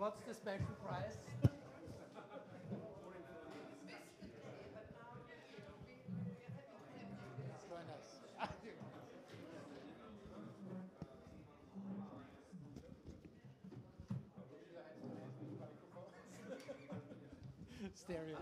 What's the special price? Join us. Stereo.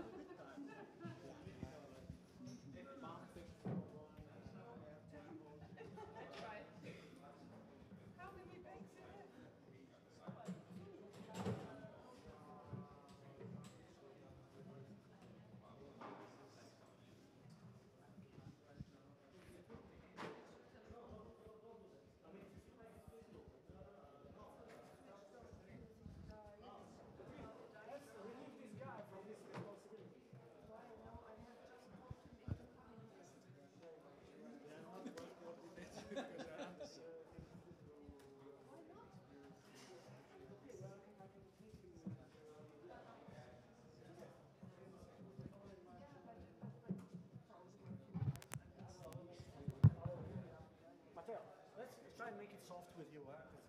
Matteo, let's try and make it soft with you.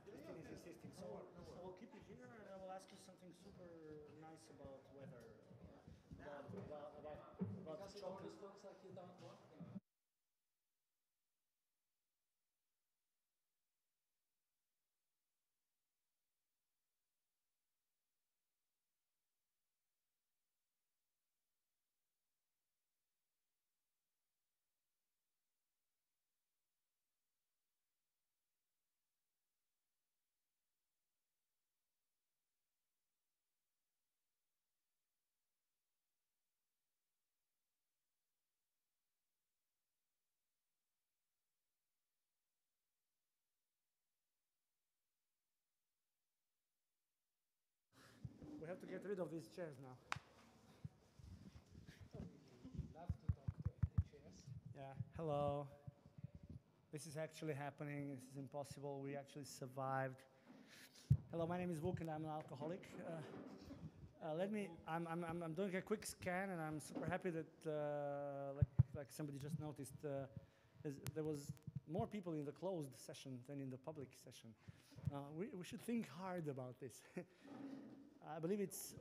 Christine is insisting. So we'll keep you here and I will ask you something super nice about weather. About chocolate. Looks like you don't want them. We have to get rid of these chairs now. Love to talk to any chairs. Yeah, hello. This is actually happening. This is impossible. We actually survived. Hello, my name is Vuk and I'm an alcoholic. I'm doing a quick scan and I'm super happy that, like somebody just noticed, there was more people in the closed session than in the public session. We should think hard about this. I believe it's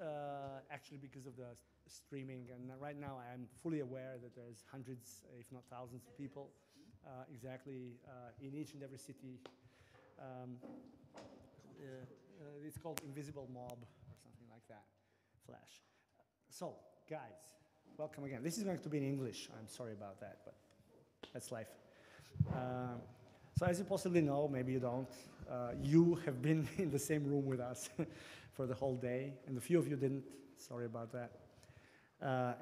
actually because of the streaming, and right now I'm fully aware that there's hundreds, if not thousands of people exactly in each and every city. It's called Invisible Mob or something like that, Flash. So, guys, welcome again. This is going to be in English. I'm sorry about that, but that's life. So as you possibly know, maybe you don't, you have been in the same room with us for the whole day, and a few of you didn't. Sorry about that.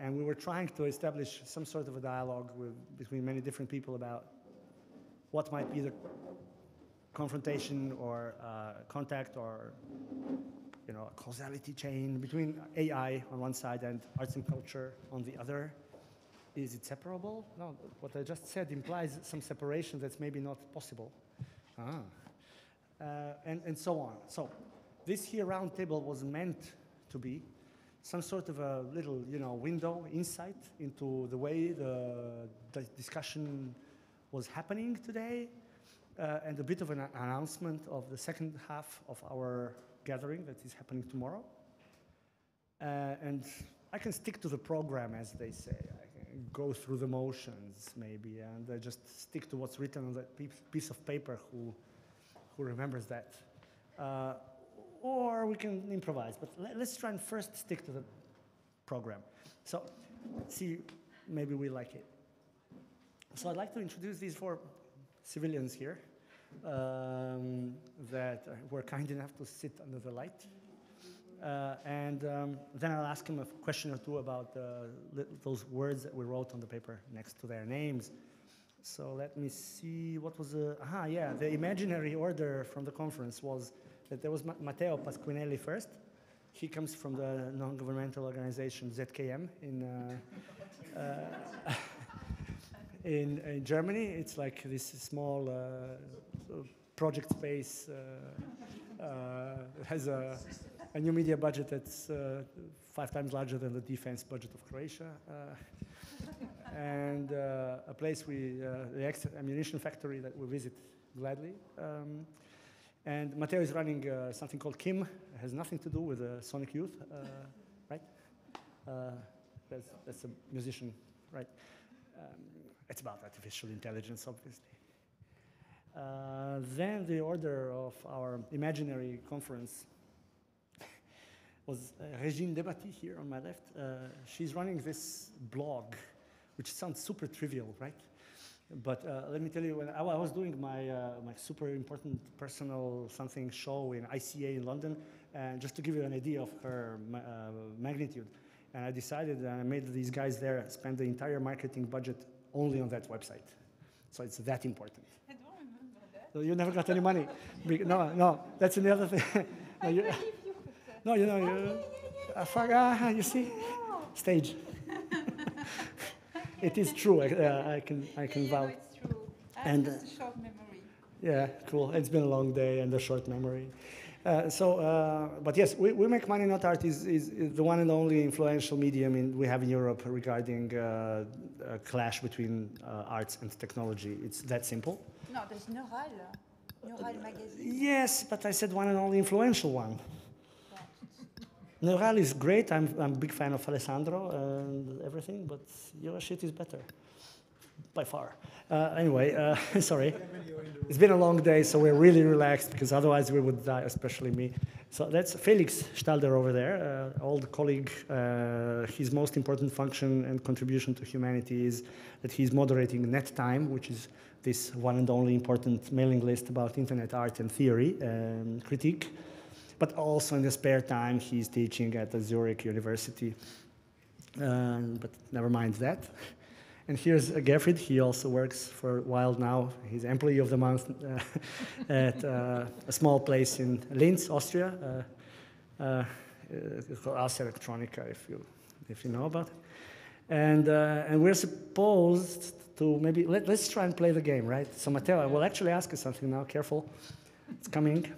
And we were trying to establish some sort of a dialogue between many different people about what might be the confrontation or contact or a causality chain between AI on one side and arts and culture on the other. Is it separable? No, what I just said implies some separation that's maybe not possible. And so on. So this here round table was meant to be some sort of a little, window, insight into the way the discussion was happening today, and a bit of an announcement of the second half of our gathering that is happening tomorrow. And I can stick to the program, as they say. I can go through the motions, maybe, and just stick to what's written on that piece of paper. Who remembers that? Or we can improvise, but let's try and first stick to the program. So, see, maybe we like it. So I'd like to introduce these four civilians here that were kind enough to sit under the light. And then I'll ask him a question or two about those words that we wrote on the paper next to their names. So let me see, what was the imaginary order from the conference was that there was Matteo Pasquinelli first. He comes from the non-governmental organization ZKM in Germany. It's like this small project space, has a new media budget that's 5 times larger than the defense budget of Croatia. And a place the ammunition factory that we visit gladly. And Matteo is running something called Kim. It has nothing to do with Sonic Youth, right? That's a musician, right? It's about artificial intelligence, obviously. Then the order of our imaginary conference was Régine Debatty here on my left. She's running this blog, which sounds super trivial, right? But let me tell you, when I was doing my super important personal something show in ICA in London, and just to give you an idea of her magnitude, and I decided and I made these guys there spend the entire marketing budget only on that website. So it's that important. I don't remember that. So you never got any money. No, that's the other thing. No, you, no, you know, you see, stage. It is true. I can vouch. It's true. I And, have just a short memory. Yeah, cool. It's been a long day and a short memory. But yes, we make money, not art is the one and only influential medium we have in Europe regarding a clash between arts and technology. It's that simple. No, there's Neural magazine. Yes, but I said one and only influential one. Neural is great. I'm a big fan of Alessandro and everything, but your shit is better, by far. Anyway, sorry. It's been a long day, so we're really relaxed, because otherwise we would die, especially me. So that's Felix Stalder over there, old colleague. His most important function and contribution to humanity is that he's moderating Net Time, which is this one and only important mailing list about internet art and theory and critique. But also in the spare time, he's teaching at the Zurich University. But never mind that. And here's Gerfried. He also works for a while now. He's Employee of the Month at a small place in Linz, Austria. It's called Ars Electronica, if you know about it. And we're supposed to maybe, let's try and play the game, right? So Matteo, I will actually ask you something now. Careful. It's coming.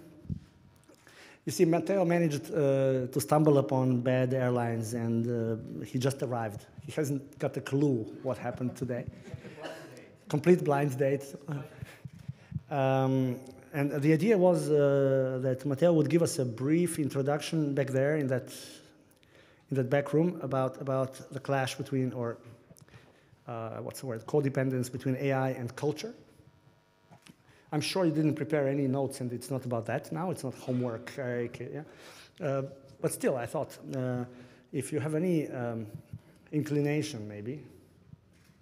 You see, Matteo managed to stumble upon bad airlines, and he just arrived. He hasn't got a clue what happened today. Complete blind date. And the idea was that Matteo would give us a brief introduction back there in that back room about the clash between, or what's the word, codependence between AI and culture. I'm sure you didn't prepare any notes, and it's not about that now. It's not homework. Yeah? But still, I thought, if you have any inclination, maybe,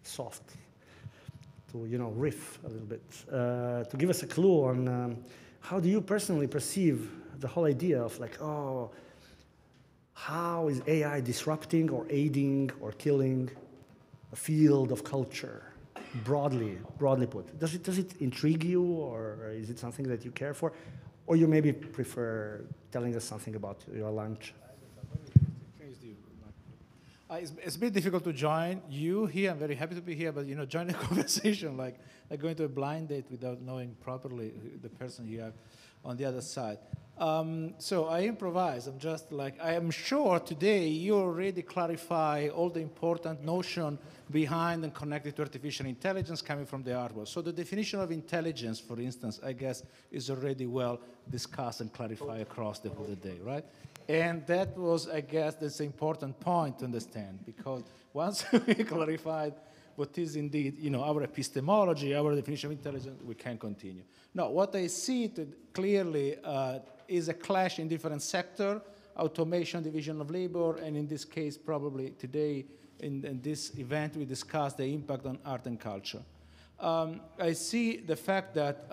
soft, to riff a little bit, to give us a clue on how do you personally perceive the whole idea of like, oh, how is AI disrupting or aiding or killing a field of culture? Broadly put. Does it intrigue you, or is it something that you care for? Or you maybe prefer telling us something about your lunch? It's a bit difficult to join you here. I'm very happy to be here, but join the conversation like going to a blind date without knowing properly the person you have on the other side. So I improvise. I'm just like, I am sure today you already clarify all the important notion behind and connected to artificial intelligence coming from the art world. So the definition of intelligence, for instance, I guess is already well discussed and clarified across the whole day, right? And that was, I guess, that's an important point to understand, because once we clarified what is indeed, our epistemology, our definition of intelligence, we can continue. Now, what I see clearly is a clash in different sectors: automation, division of labor, and in this case, probably today, in this event, we discussed the impact on art and culture. I see the fact that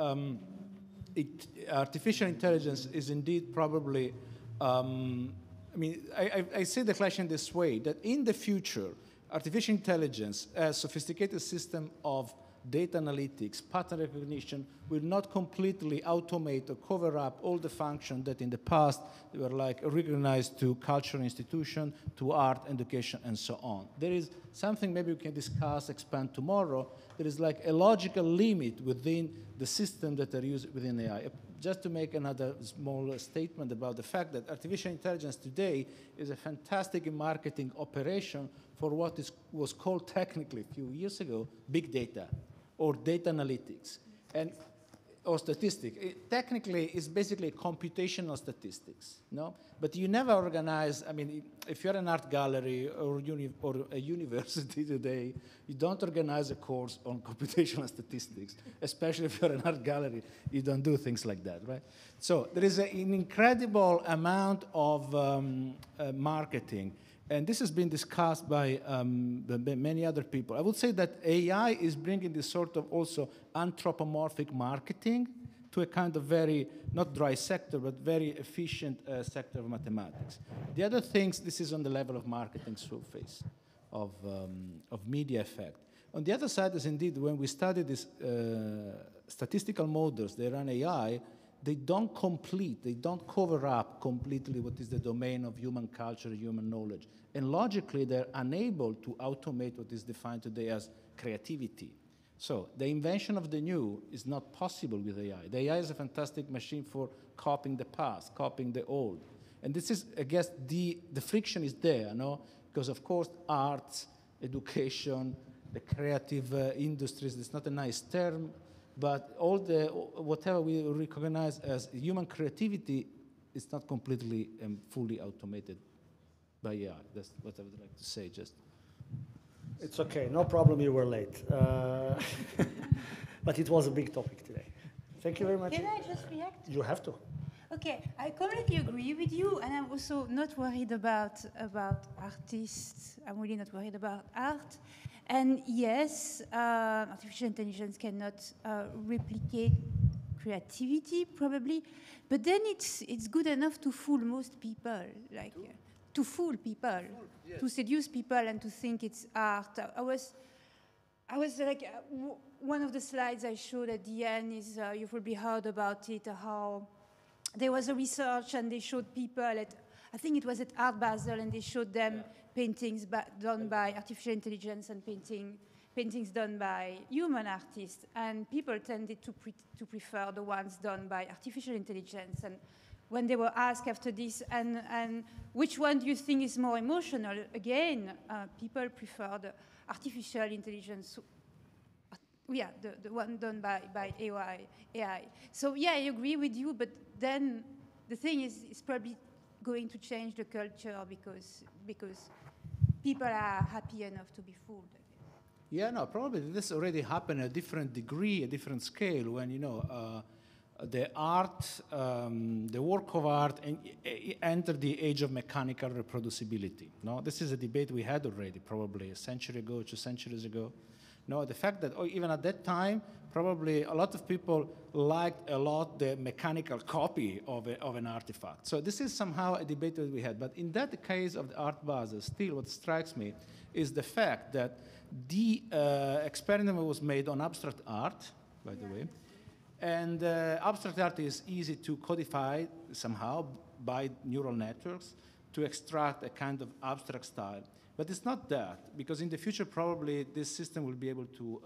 artificial intelligence is indeed probably, I see the clash in this way, that in the future, artificial intelligence, a sophisticated system of data analytics, pattern recognition, will not completely automate or cover up all the functions that in the past they were like recognized to cultural institution, to art, education, and so on. There is something maybe we can discuss, expand tomorrow. There is like a logical limit within the system that are used within AI. Just to make another small statement about the fact that artificial intelligence today is a fantastic marketing operation for what was called technically a few years ago big data or data analytics. And or statistic. Technically, it's basically computational statistics, no? But you never organize, I mean, if you're an art gallery or a university today, you don't organize a course on computational statistics, especially if you're an art gallery, you don't do things like that, right? So there is an incredible amount of marketing. And this has been discussed by many other people. I would say that AI is bringing this sort of also anthropomorphic marketing to a kind of very, not dry sector, but very efficient sector of mathematics. The other things, this is on the level of marketing surface, of media effect. On the other side is indeed, when we study these statistical models, they run AI, they don't complete, they don't cover up completely what is the domain of human culture, human knowledge. And logically, they're unable to automate what is defined today as creativity. So the invention of the new is not possible with AI. The AI is a fantastic machine for copying the past, copying the old. And this is, I guess, the friction is there, no? Because of course, arts, education, the creative industries, it's not a nice term, but all the, whatever we recognize as human creativity is not completely and fully automated by AI. That's what I would like to say, just. It's okay, no problem you were late. But it was a big topic today. Thank you very much. Can I just react? You have to. Okay, I completely agree with you, and I'm also not worried about artists. I'm really not worried about art. And yes, artificial intelligence cannot replicate creativity, probably, but then it's good enough to fool most people, like to fool people, yes. To seduce people, and to think it's art. I was like, one of the slides I showed at the end is you've probably heard about it, how there was a research and they showed people at, I think it was at Art Basel, and they showed them paintings done by artificial intelligence and paintings done by human artists, and people tended to prefer the ones done by artificial intelligence. And when they were asked after this, and which one do you think is more emotional? Again, people prefer the artificial intelligence. Yeah, the one done by AI. So yeah, I agree with you, but then the thing is, it's probably going to change the culture because people are happy enough to be fooled. Yeah, no, probably this already happened at a different degree, a different scale, when, you know, the art, the work of art entered the age of mechanical reproducibility. No, this is a debate we had already, probably a century ago, 2 centuries ago. No, the fact that even at that time, probably a lot of people liked a lot the mechanical copy of an artifact. So this is somehow a debate that we had. But in that case of the Art Basel, still what strikes me is the fact that the experiment was made on abstract art, by the way. And abstract art is easy to codify somehow by neural networks to extract a kind of abstract style. But it's not that, because in the future, probably this system will be able to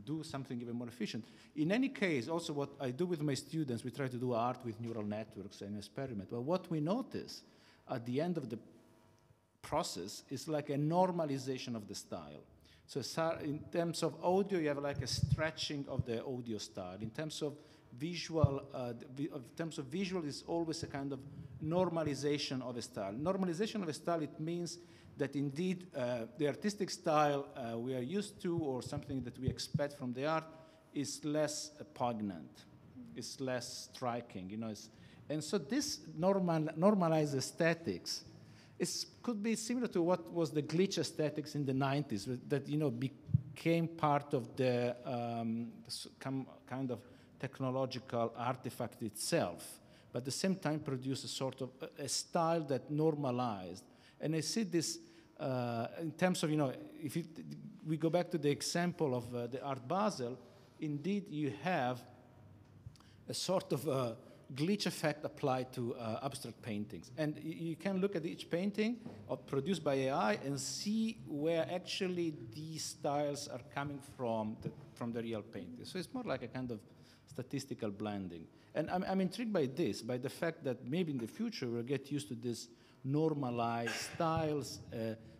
do something even more efficient. In any case, also what I do with my students, we try to do art with neural networks and experiment. Well, what we notice at the end of the process is like a normalization of the style. So in terms of audio, you have like a stretching of the audio style. In terms of visual, it's always a kind of normalization of a style. Normalization of a style, it means that indeed the artistic style we are used to, or something that we expect from the art, is less poignant, is less striking, you know. And so this normalized aesthetics could be similar to what was the glitch aesthetics in the 90s, that, you know, became part of the kind of technological artifact itself, but at the same time produced a sort of a style that normalized. And I see this in terms of, you know, if we go back to the example of the Art Basel, indeed you have a sort of glitch effect applied to abstract paintings. And you can look at each painting produced by AI and see where actually these styles are coming from the real painting. So it's more like a kind of statistical blending. And I'm intrigued by this, by the fact that maybe in the future we'll get used to this normalized styles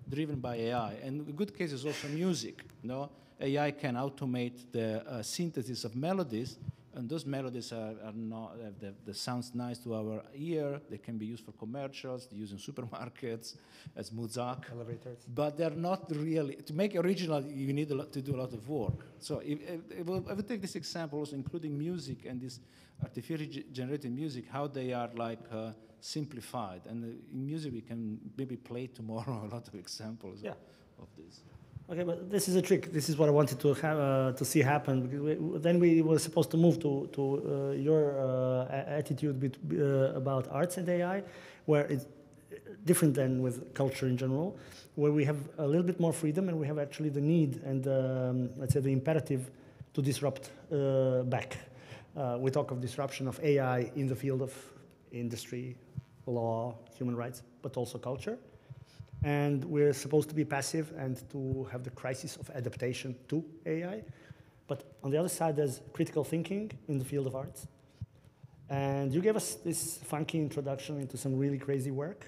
driven by AI. And a good case is also music. No? AI can automate the synthesis of melodies And those melodies are not, they sounds nice to our ear. They can be used for commercials, used in supermarkets, as muzak. Elevators. But they're not really, to make original, you need to do a lot of work. So I will take this example also, including music and this artificially generated music, how they are like simplified. And in music, we can maybe play tomorrow a lot of examples of this. Okay, but this is a trick. This is what I wanted to have to see happen. Because then we were supposed to move to your attitude about arts and AI, where it's different than with culture in general, where we have a little bit more freedom and we have actually the need and let's say the imperative to disrupt back. We talk of disruption of AI in the field of industry, law, human rights, but also culture. And we're supposed to be passive and to have the crisis of adaptation to AI. But on the other side, there's critical thinking in the field of arts. And you gave us this funky introduction into some really crazy work.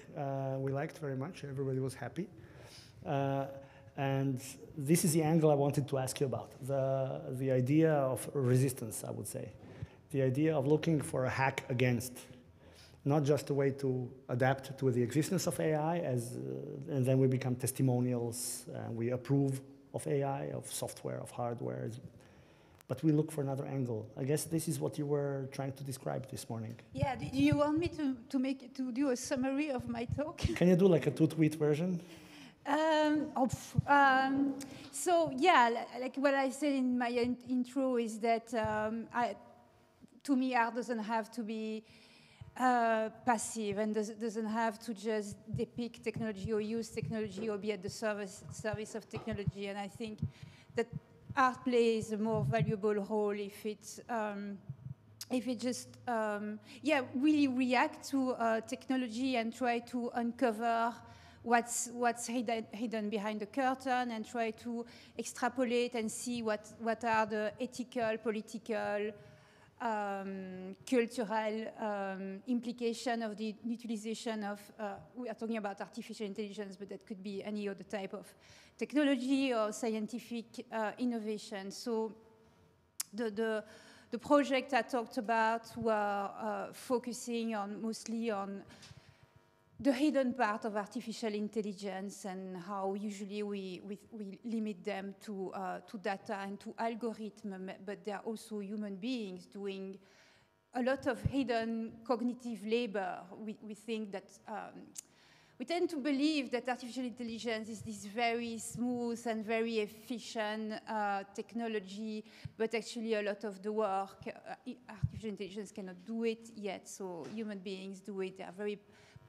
We liked very much. Everybody was happy. And this is the angle I wanted to ask you about, the idea of resistance, I would say. The idea of looking for a hack against, not just a way to adapt to the existence of AI, and then we become testimonials, we approve of AI, of software, of hardware, but we look for another angle. I guess this is what you were trying to describe this morning. Yeah, do you want me to do a summary of my talk? Can you do like a two-tweet version? So yeah, like what I said in my intro is that to me, art doesn't have to be passive and doesn't have to just depict technology or use technology or be at the service of technology. And I think that art plays a more valuable role if it just really react to technology and try to uncover what's hidden behind the curtain and try to extrapolate and see what are the ethical, political, cultural implication of the utilization of, we are talking about artificial intelligence, but that could be any other type of technology or scientific innovation. So the project I talked about were focusing mostly on the hidden part of artificial intelligence and how usually we limit them to data and to algorithm, but they are also human beings doing a lot of hidden cognitive labor. We think that, we tend to believe that artificial intelligence is this very smooth and very efficient technology, but actually a lot of the work, artificial intelligence cannot do it yet, so human beings do it. They are very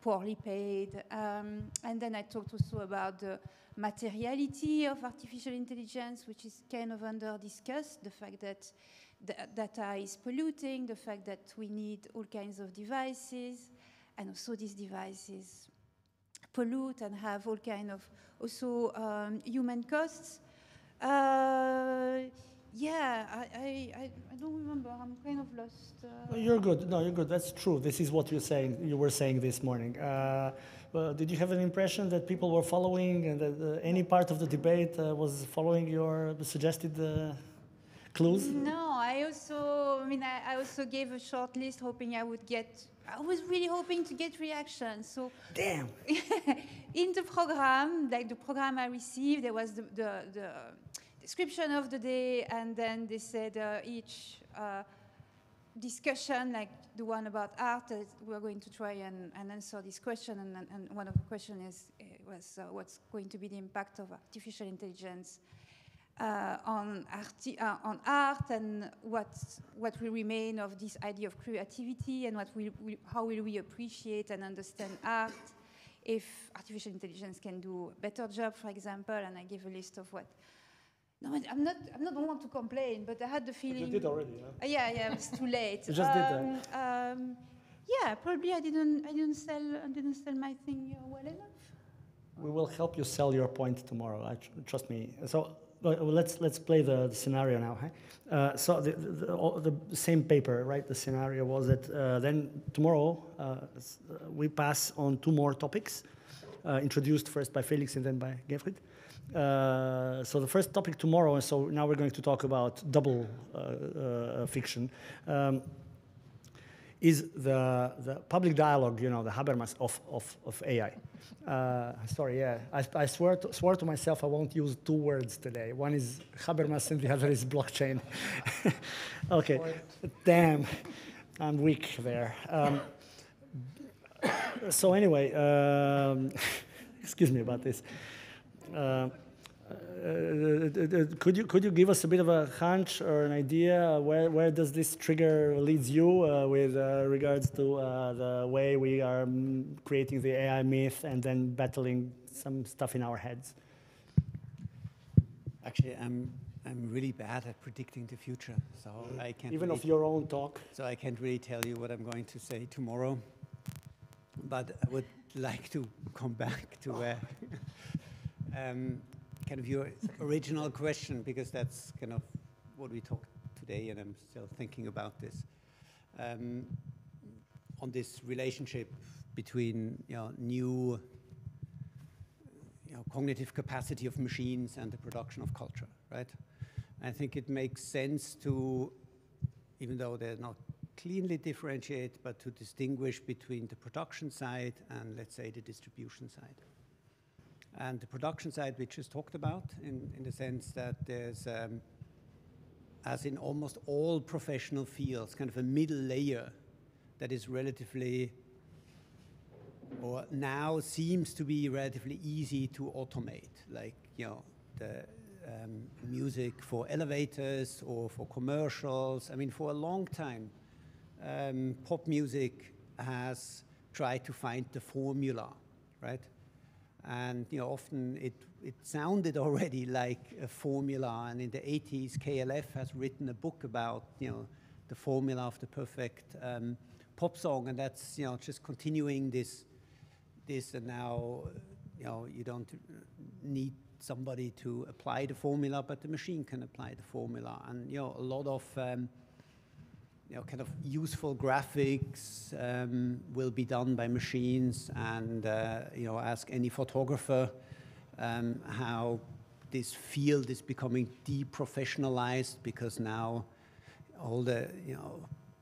poorly paid. And then I talked also about the materiality of artificial intelligence, which is kind of under-discussed, the fact that the data is polluting, the fact that we need all kinds of devices, and also these devices pollute and have all kinds of also human costs. Yeah, I don't remember. I'm kind of lost. You're good. No, you're good. That's true. This is what you were saying this morning. Did you have an impression that people were following and that any part of the debate was following your suggested clues? No, I also gave a short list hoping I was really hoping to get reactions. So damn. In the program, like the program I received, there was the description of the day, and then they said each discussion, like the one about art, we're going to try and answer this question, and one of the questions was what's going to be the impact of artificial intelligence on art, and what will remain of this idea of creativity, and how will we appreciate and understand art if artificial intelligence can do a better job, for example. And I gave a list of what. No, I'm not the one to complain, but I had the feeling. You did already, yeah? Yeah, it was too late. You just did that. Yeah, probably I didn't sell my thing well enough. We will help you sell your point tomorrow. Trust me. So let's play the scenario now. Huh? So the same paper, right? The scenario was that then tomorrow we pass on 2 more topics. introduced first by Felix and then by Gefrid. So the first topic tomorrow, and so now we're going to talk about double fiction, is the public dialogue, you know, the Habermas of AI. Sorry, yeah, I swore to myself I won't use two words today. One is Habermas and the other is blockchain. Okay, damn, I'm weak there. So anyway, excuse me about this. Could you give us a bit of a hunch or an idea where does this trigger leads you with regards to the way we are creating the AI myth and then battling some stuff in our heads? Actually, I'm really bad at predicting the future, so I can't. Even really, of your own talk. So I can't really tell you what I'm going to say tomorrow. But I would like to come back to kind of your original question, because that's kind of what we talked today, and I'm still thinking about this. On this relationship between new cognitive capacity of machines and the production of culture, right? I think it makes sense to, even though they're not cleanly differentiate, but to distinguish between the production side and, let's say, the distribution side. And the production side we just talked about, in the sense that there's, as in almost all professional fields, kind of a middle layer that is relatively, or now seems to be relatively easy to automate, like, the music for elevators or for commercials. I mean, for a long time, pop music has tried to find the formula, right? And often it sounded already like a formula. And in the 80s, KLF has written a book about the formula of the perfect pop song, and that's just continuing this. And now you don't need somebody to apply the formula, but the machine can apply the formula. And a lot of kind of useful graphics will be done by machines, and ask any photographer how this field is becoming deprofessionalized, because now all the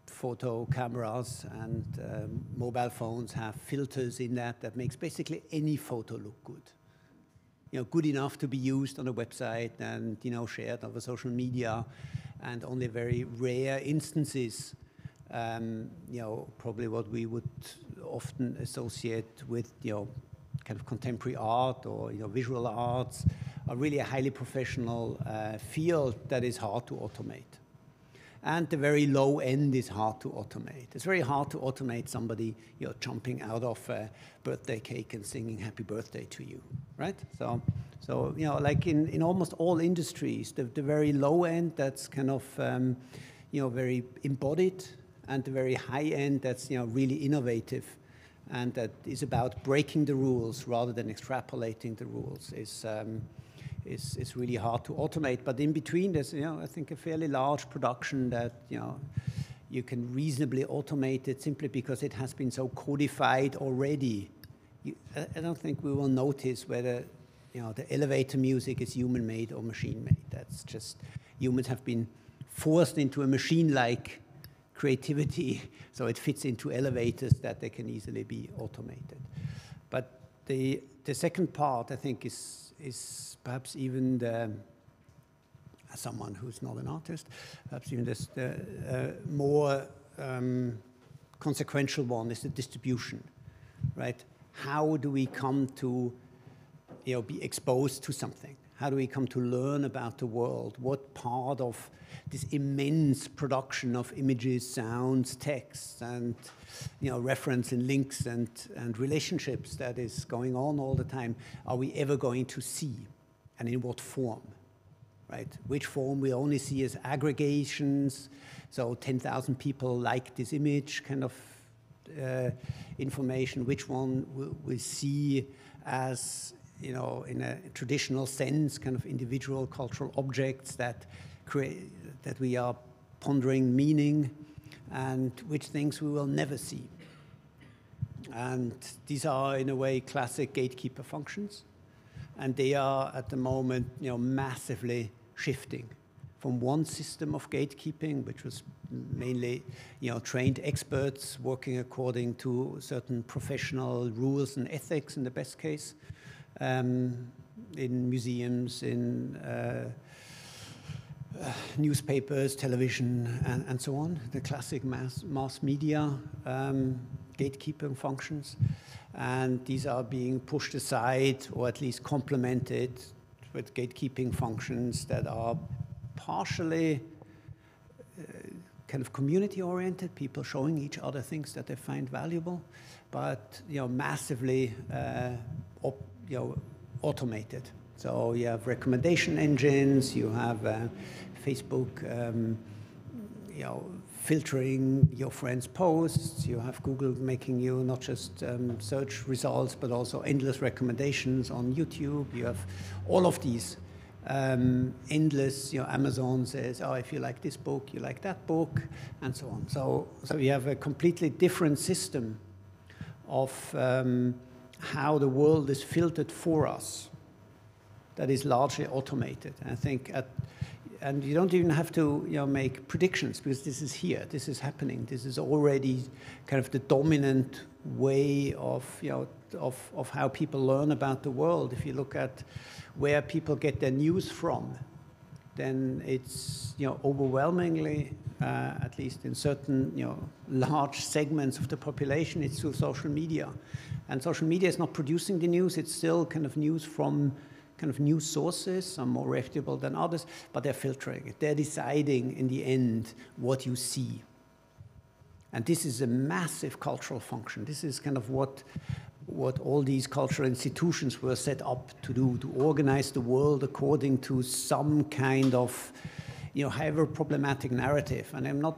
photo cameras and mobile phones have filters in that makes basically any photo look good. Good enough to be used on a website and shared over social media. And only very rare instances, probably what we would often associate with, kind of contemporary art or, visual arts, are really a highly professional field that is hard to automate. And the very low end is hard to automate. It's very hard to automate somebody, jumping out of a birthday cake and singing happy birthday to you, right? So like in almost all industries, the very low end, that's kind of, very embodied, and the very high end, that's, really innovative, and that is about breaking the rules rather than extrapolating the rules, is really hard to automate. But in between, there's, I think, a fairly large production that, you can reasonably automate it simply because it has been so codified already. I don't think we will notice whether, the elevator music is human-made or machine-made. That's just, humans have been forced into a machine-like creativity, so it fits into elevators that they can easily be automated. But the second part, I think, is perhaps even as someone who's not an artist, perhaps even the more consequential one is the distribution, right? How do we come to be exposed to something? How do we come to learn about the world? What part of this immense production of images, sounds, texts, and reference and links and relationships that is going on all the time are we ever going to see, and in what form, right? Which form we only see as aggregations, so 10,000 people like this image kind of information. Which one we see as in a traditional sense, kind of individual cultural objects that we are pondering meaning, and which things we will never see. And these are, in a way, classic gatekeeper functions. And they are, at the moment, massively shifting from one system of gatekeeping, which was mainly, trained experts working according to certain professional rules and ethics in the best case, in museums, in newspapers, television, and so on, the classic mass media gatekeeping functions. And these are being pushed aside, or at least complemented with gatekeeping functions that are partially kind of community-oriented, people showing each other things that they find valuable, but massively automated. So you have recommendation engines, you have Facebook, filtering your friends' posts, you have Google making you not just search results, but also endless recommendations on YouTube. You have all of these endless, Amazon says, oh, if you like this book, you like that book, and so on. So you have a completely different system of how the world is filtered for us that is largely automated. And I think and you don't even have to make predictions, because this is here, this is happening, this is already kind of the dominant way of how people learn about the world. If you look at where people get their news from, then it's overwhelmingly, at least in certain large segments of the population, it's through social media. And social media is not producing the news, it's still kind of news from kind of news sources, some more reputable than others, but they're filtering it. They're deciding in the end what you see. And this is a massive cultural function. This is kind of what all these cultural institutions were set up to do, to organize the world according to some kind of, however problematic narrative. And I'm not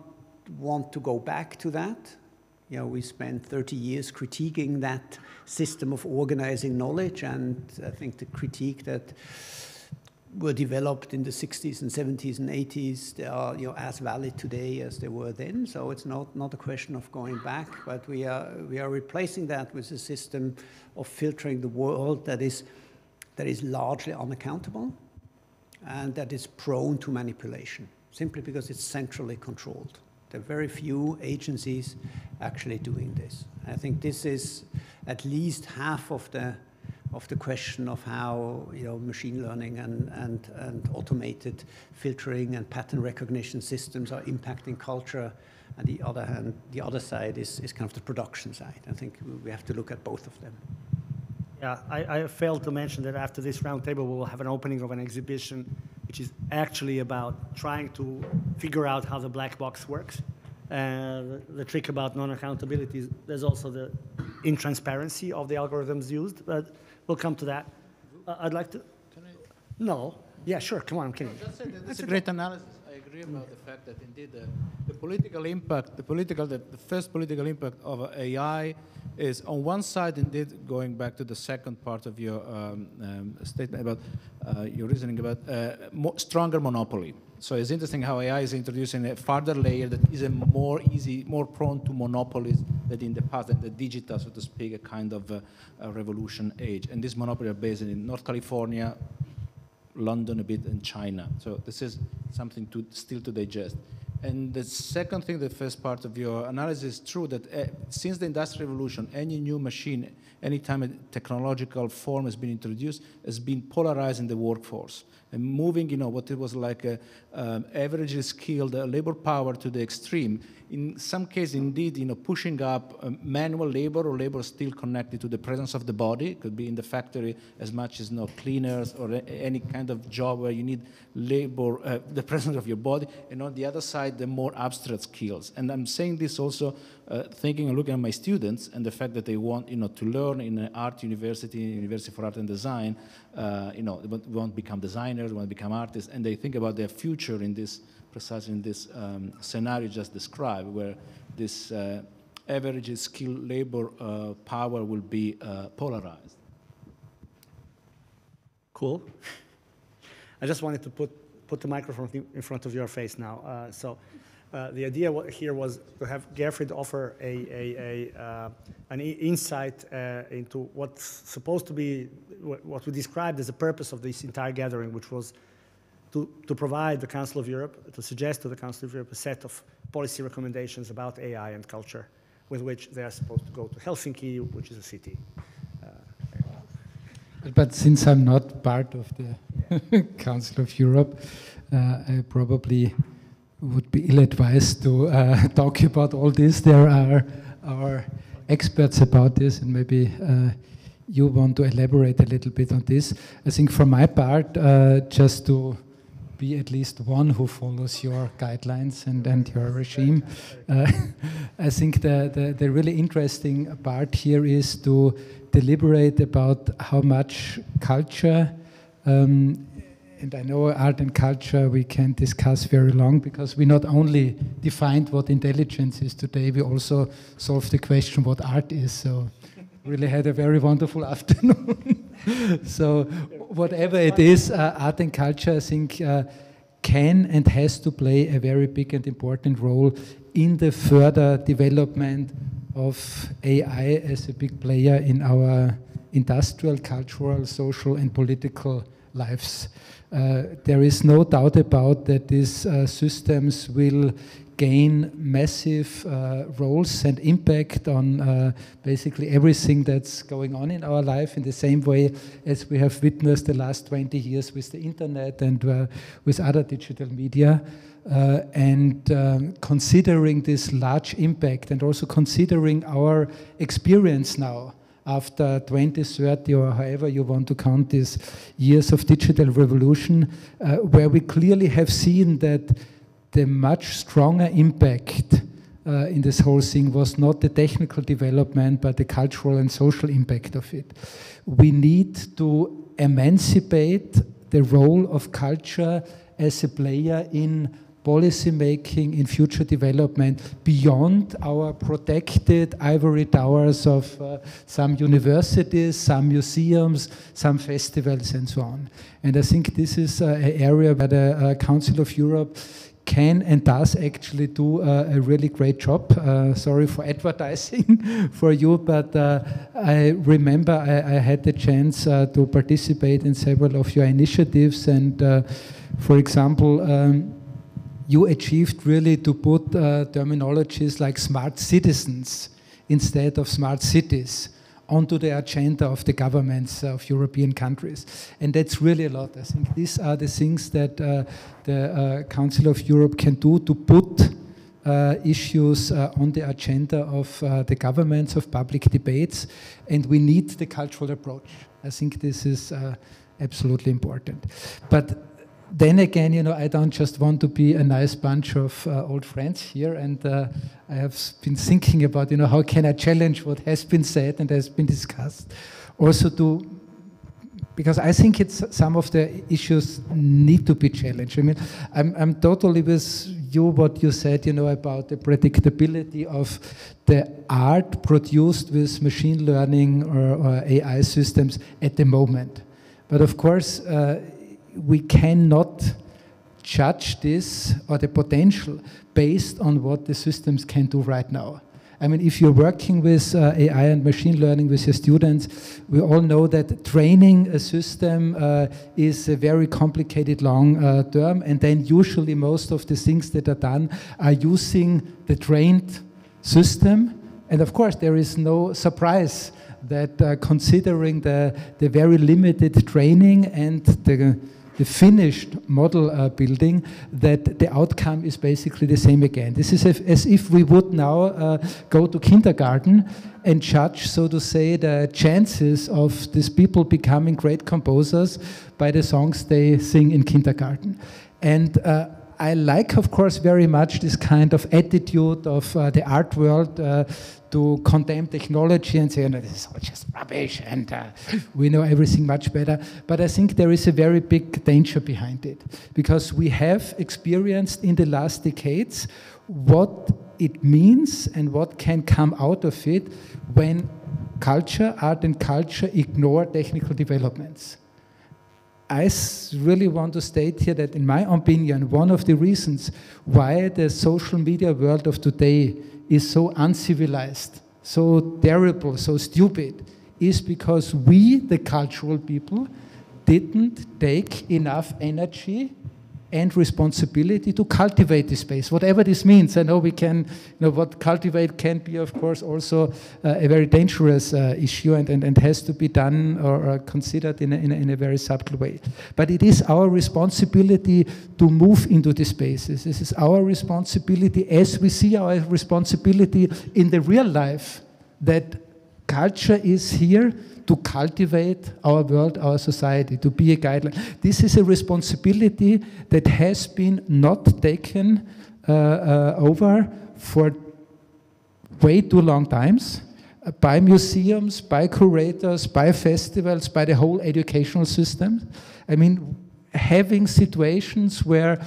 want to go back to that. We spent 30 years critiquing that system of organizing knowledge, and I think the critique that were developed in the 60s and 70s and 80s, they are as valid today as they were then. So it's not a question of going back, but we are replacing that with a system of filtering the world that is largely unaccountable and that is prone to manipulation, simply because it's centrally controlled. There are very few agencies actually doing this. I think this is at least half of the question of how machine learning and automated filtering and pattern recognition systems are impacting culture. And the other hand, the other side is kind of the production side. I think we have to look at both of them. Yeah, I failed to mention that after this roundtable, we will have an opening of an exhibition which is actually about trying to figure out how the black box works. The trick about non-accountability is there's also the intransparency of the algorithms used, but we'll come to that. I'd like to... Can I? No. Yeah, sure, come on, I'm kidding. That's a great analysis. I agree about the fact that indeed the political impact, the first political impact of AI is on one side, indeed, going back to the second part of your statement about your reasoning about stronger monopoly. So it's interesting how AI is introducing a further layer that is more prone to monopolies than in the past, and the digital, so to speak, a kind of a revolution age. And these monopolies are based in North California, London a bit, and China. So this is something still to digest. And the second thing, the first part of your analysis is true that since the Industrial Revolution, any new machine, any time a technological form has been introduced, has been polarized in the workforce. And moving, what it was like averagely skilled labor power to the extreme. In some cases, indeed, pushing up manual labor or labor still connected to the presence of the body. It could be in the factory as much as cleaners or any kind of job where you need labor, the presence of your body. And on the other side, the more abstract skills. And I'm saying this also thinking and looking at my students and the fact that they want, to learn in an art university for art and design, they want to become designers, want to become artists, and they think about their future in this, precisely in this scenario just described, where this average skilled labor power will be polarized. Cool. I just wanted to put the microphone in front of your face now. So The idea here was to have Gerfried offer an insight into what's supposed to be, what we described as the purpose of this entire gathering, which was to provide the Council of Europe, to suggest to the Council of Europe a set of policy recommendations about AI and culture, with which they are supposed to go to Helsinki, which is a city. But since I'm not part of the Council of Europe, I probably would be ill-advised to talk about all this. There are our experts about this, and maybe you want to elaborate a little bit on this. I think for my part, just to be at least one who follows your guidelines and your regime, I think the really interesting part here is to deliberate about how much culture, and I know art and culture we can discuss very long, because we not only defined what intelligence is today, we also solved the question what art is. So really had a very wonderful afternoon. So whatever it is, art and culture, I think, can and has to play a very big and important role in the further development of AI as a big player in our industrial, cultural, social, and political lives. There is no doubt about that these systems will gain massive roles and impact on basically everything that's going on in our life, in the same way as we have witnessed the last 20 years with the internet and with other digital media. Considering this large impact, and also considering our experience now after 20, 30, or however you want to count these years of digital revolution, where we clearly have seen that the much stronger impact in this whole thing was not the technical development, but the cultural and social impact of it. We need to emancipate the role of culture as a player in policy making, in future development, beyond our protected ivory towers of some universities, some museums, some festivals, and so on. And I think this is an area where the Council of Europe can and does actually do a really great job. Sorry for advertising for you, but I remember I had the chance to participate in several of your initiatives, and for example, you achieved really to put terminologies like smart citizens instead of smart cities onto the agenda of the governments of European countries. And that's really a lot. I think these are the things that the Council of Europe can do to put issues on the agenda of the governments, of public debates, and we need the cultural approach. I think this is absolutely important. But then again, you know, I don't just want to be a nice bunch of old friends here, and I have been thinking about, you know, how can I challenge what has been said and has been discussed. Also because I think it's some of the issues need to be challenged. I mean, I'm totally with you what you said, you know, about the predictability of the art produced with machine learning or AI systems at the moment. But of course, we cannot judge this or the potential based on what the systems can do right now. I mean, if you're working with AI and machine learning with your students, we all know that training a system is a very complicated long term, and then usually most of the things that are done are using the trained system. And of course, there is no surprise that considering the very limited training and the finished model building, that the outcome is basically the same again. This is as if we would now go to kindergarten and judge, so to say, the chances of these people becoming great composers by the songs they sing in kindergarten. And I like, of course, very much this kind of attitude of the art world to condemn technology and say, no, this is all just rubbish and we know everything much better. But I think there is a very big danger behind it, because we have experienced in the last decades what it means and what can come out of it when culture, art and culture ignore technical developments. really want to state here that, in my opinion, one of the reasons why the social media world of today is so uncivilized, so terrible, so stupid, is because we, the cultural people, didn't take enough energy and responsibility to cultivate this space, whatever this means. I know we can, what cultivate can be, of course, also a very dangerous issue and has to be done or considered in a very subtle way. But it is our responsibility to move into these spaces. This is our responsibility, as we see our responsibility in the real life, that culture is here to cultivate our world, our society, to be a guideline. This is a responsibility that has been not taken over for way too long times by museums, by curators, by festivals, by the whole educational system. I mean, having situations where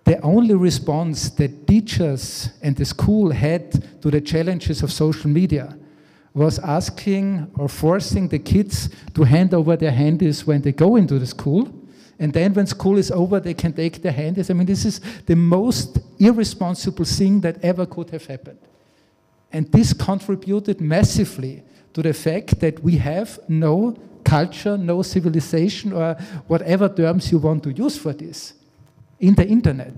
the only response that teachers and the school had to the challenges of social media was asking or forcing the kids to hand over their handies when they go into the school. And then when school is over, they can take their handies. I mean, this is the most irresponsible thing that ever could have happened. And this contributed massively to the fact that we have no culture, no civilization, or whatever terms you want to use for this in the internet.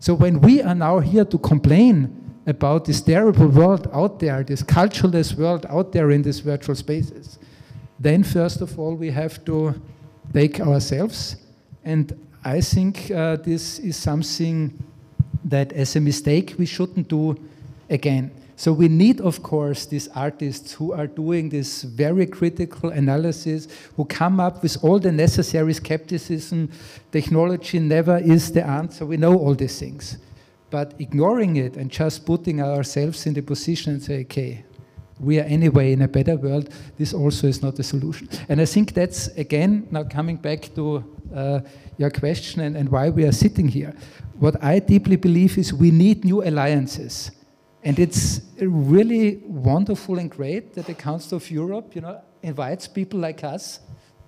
So when we are now here to complain about this terrible world out there, this cultureless world out there in these virtual spaces, then first of all we have to take ourselves. And I think this is something that as a mistake we shouldn't do again. So we need, of course, these artists who are doing this very critical analysis, who come up with all the necessary skepticism. Technology never is the answer. We know all these things. But ignoring it and just putting ourselves in the position and say, okay, we are anyway in a better world, this also is not a solution. And I think that's, again, now coming back to your question and why we are sitting here. What I deeply believe is we need new alliances. And it's really wonderful and great that the Council of Europe, invites people like us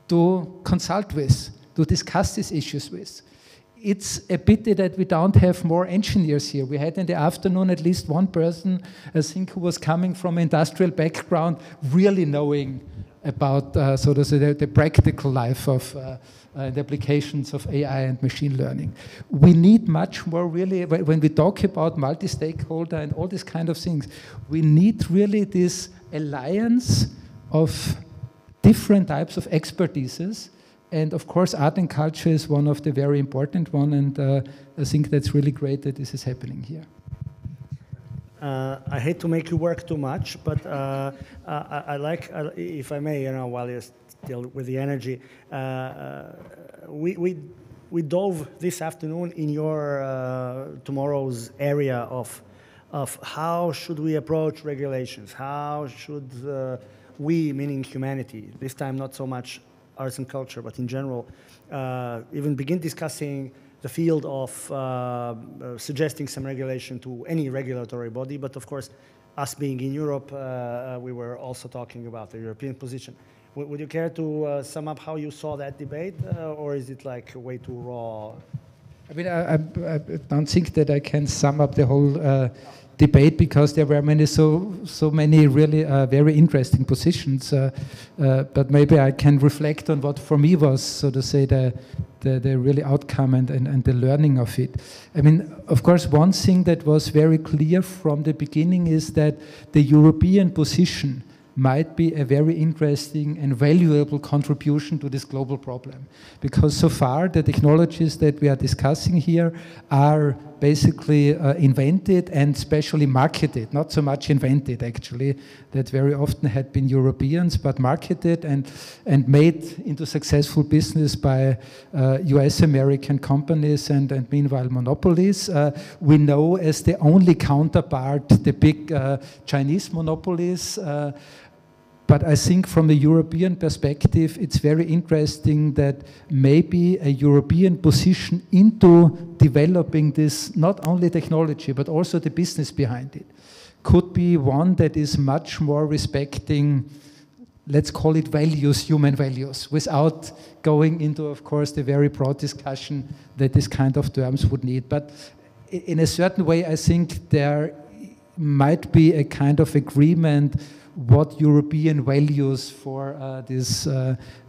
to consult with, to discuss these issues with. It's a pity that we don't have more engineers here. We had in the afternoon at least one person, I think, who was coming from an industrial background, really knowing about, so to say, the practical life of the applications of AI and machine learning. We need much more, really, when we talk about multi-stakeholder and all these kind of things, we need really this alliance of different types of expertises. And of course, art and culture is one of the very important one, and I think that's really great that this is happening here. I hate to make you work too much, but I like, if I may, while you're still with the energy, we dove this afternoon in your tomorrow's area of how should we approach regulations, how should we, meaning humanity, this time not so much arts and culture, but in general, even begin discussing the field of suggesting some regulation to any regulatory body. But of course, us being in Europe, we were also talking about the European position. Would you care to sum up how you saw that debate, or is it like way too raw? I mean, I don't think that I can sum up the whole debate, because there were so many really very interesting positions. But maybe I can reflect on what for me was, so to say, the really outcome and the learning of it. I mean, of course, one thing that was very clear from the beginning is that the European position might be a very interesting and valuable contribution to this global problem. Because so far, the technologies that we are discussing here are basically invented and specially marketed, not so much invented actually, that very often had been Europeans, but marketed and made into successful business by US American companies and meanwhile monopolies. We know as the only counterpart the big Chinese monopolies. But I think from a European perspective, it's very interesting that maybe a European position into developing this, not only technology, but also the business behind it, could be one that is much more respecting let's call it values, human values, without going into, of course, the very broad discussion that this kind of terms would need. But in a certain way, I think there might be a kind of agreement what European values for this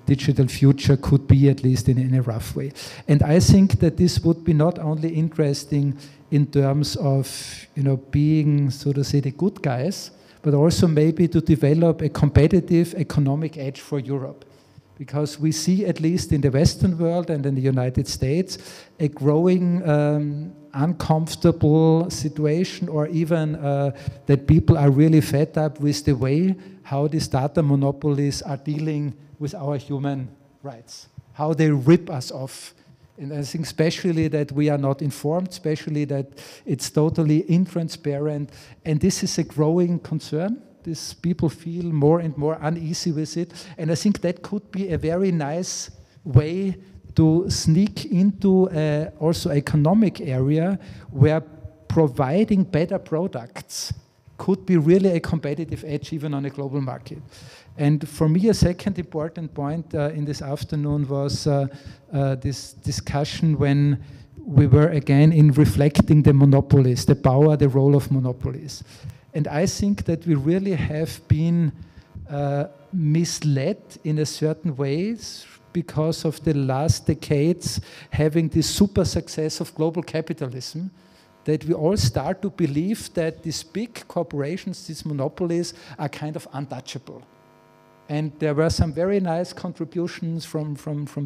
digital future could be, at least in a rough way. And I think that this would be not only interesting in terms of, you know, being, so to say, the good guys, but also maybe to develop a competitive economic edge for Europe. Because we see, at least in the Western world and in the United States, a growing uncomfortable situation, or even that people are really fed up with the way how these data monopolies are dealing with our human rights, how they rip us off. And I think especially that we are not informed, especially that it's totally intransparent. And this is a growing concern. These people feel more and more uneasy with it. And I think that could be a very nice way to sneak into also economic area where providing better products could be really a competitive edge even on a global market. And for me, a second important point in this afternoon was this discussion when we were again in reflecting the monopolies, the power, the role of monopolies. And I think that we really have been misled in a certain ways because of the last decades having this super success of global capitalism, that we all start to believe that these big corporations, these monopolies, are kind of untouchable. And there were some very nice contributions from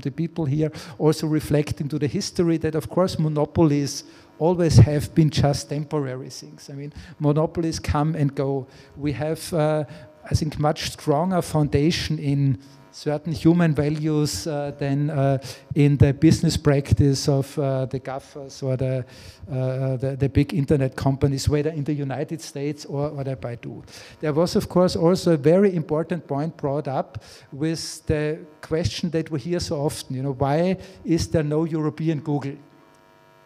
the people here, also reflecting to the history that, of course, monopolies always have been just temporary things. I mean, monopolies come and go. We have, I think, much stronger foundation in certain human values than in the business practice of the GAFAs or the big internet companies, whether in the United States or the Baidu. There was, of course, also a very important point brought up with the question that we hear so often, you know, why is there no European Google?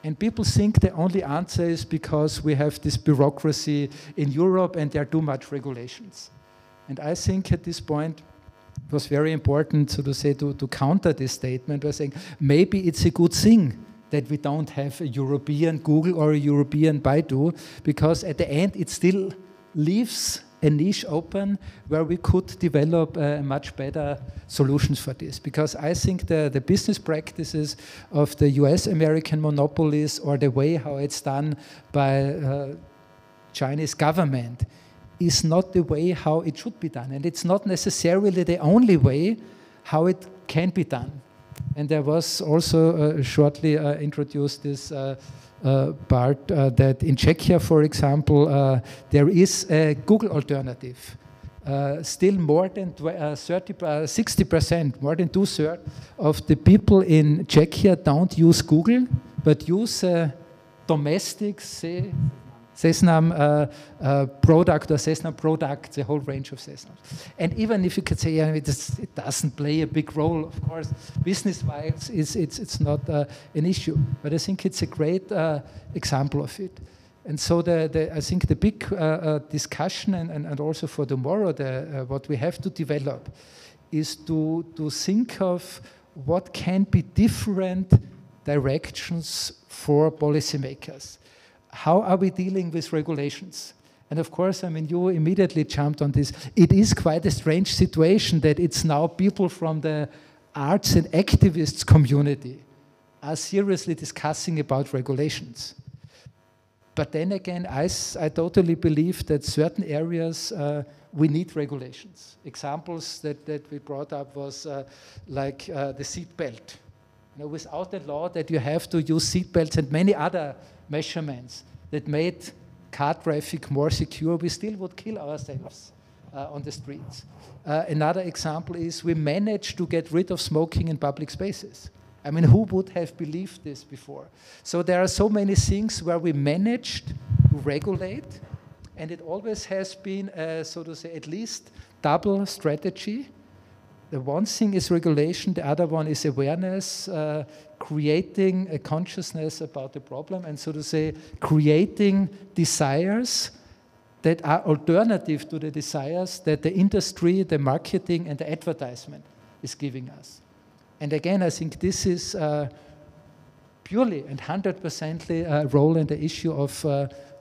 And people think the only answer is because we have this bureaucracy in Europe and there are too much regulations. And I think at this point, it was very important, so to say, to counter this statement by saying maybe it's a good thing that we don't have a European Google or a European Baidu, because at the end it still leaves a niche open where we could develop much better solutions for this. Because I think the business practices of the US-American monopolies, or the way how it's done by Chinese government, is not the way how it should be done. And it's not necessarily the only way how it can be done. And there was also shortly introduced this part that in Czechia, for example, there is a Google alternative. Still more than 60%, more than 2/3 of the people in Czechia don't use Google, but use a domestic, say, Seznam product or Seznam products, a whole range of Seznams. And even if you could say, yeah, it doesn't play a big role, of course, business-wise, it's not an issue. But I think it's a great example of it. And so I think the big discussion and also for tomorrow, what we have to develop is to think of what can be different directions for policymakers. How are we dealing with regulations? And of course, I mean, you immediately jumped on this. It is quite a strange situation that it's now people from the arts and activists community are seriously discussing about regulations. But then again, I totally believe that certain areas we need regulations. Examples that we brought up was like the seat belt. You know, without the law that you have to use seat belts and many other measurements that made car traffic more secure, we still would kill ourselves on the streets. Another example is we managed to get rid of smoking in public spaces. I mean, who would have believed this before? So there are so many things where we managed to regulate, and it always has been, so to say, at least double strategy. The one thing is regulation, the other one is awareness, creating a consciousness about the problem, and so to say, creating desires that are alternative to the desires that the industry, the marketing, and the advertisement is giving us. And again, I think this is purely and 100% a role in the issue of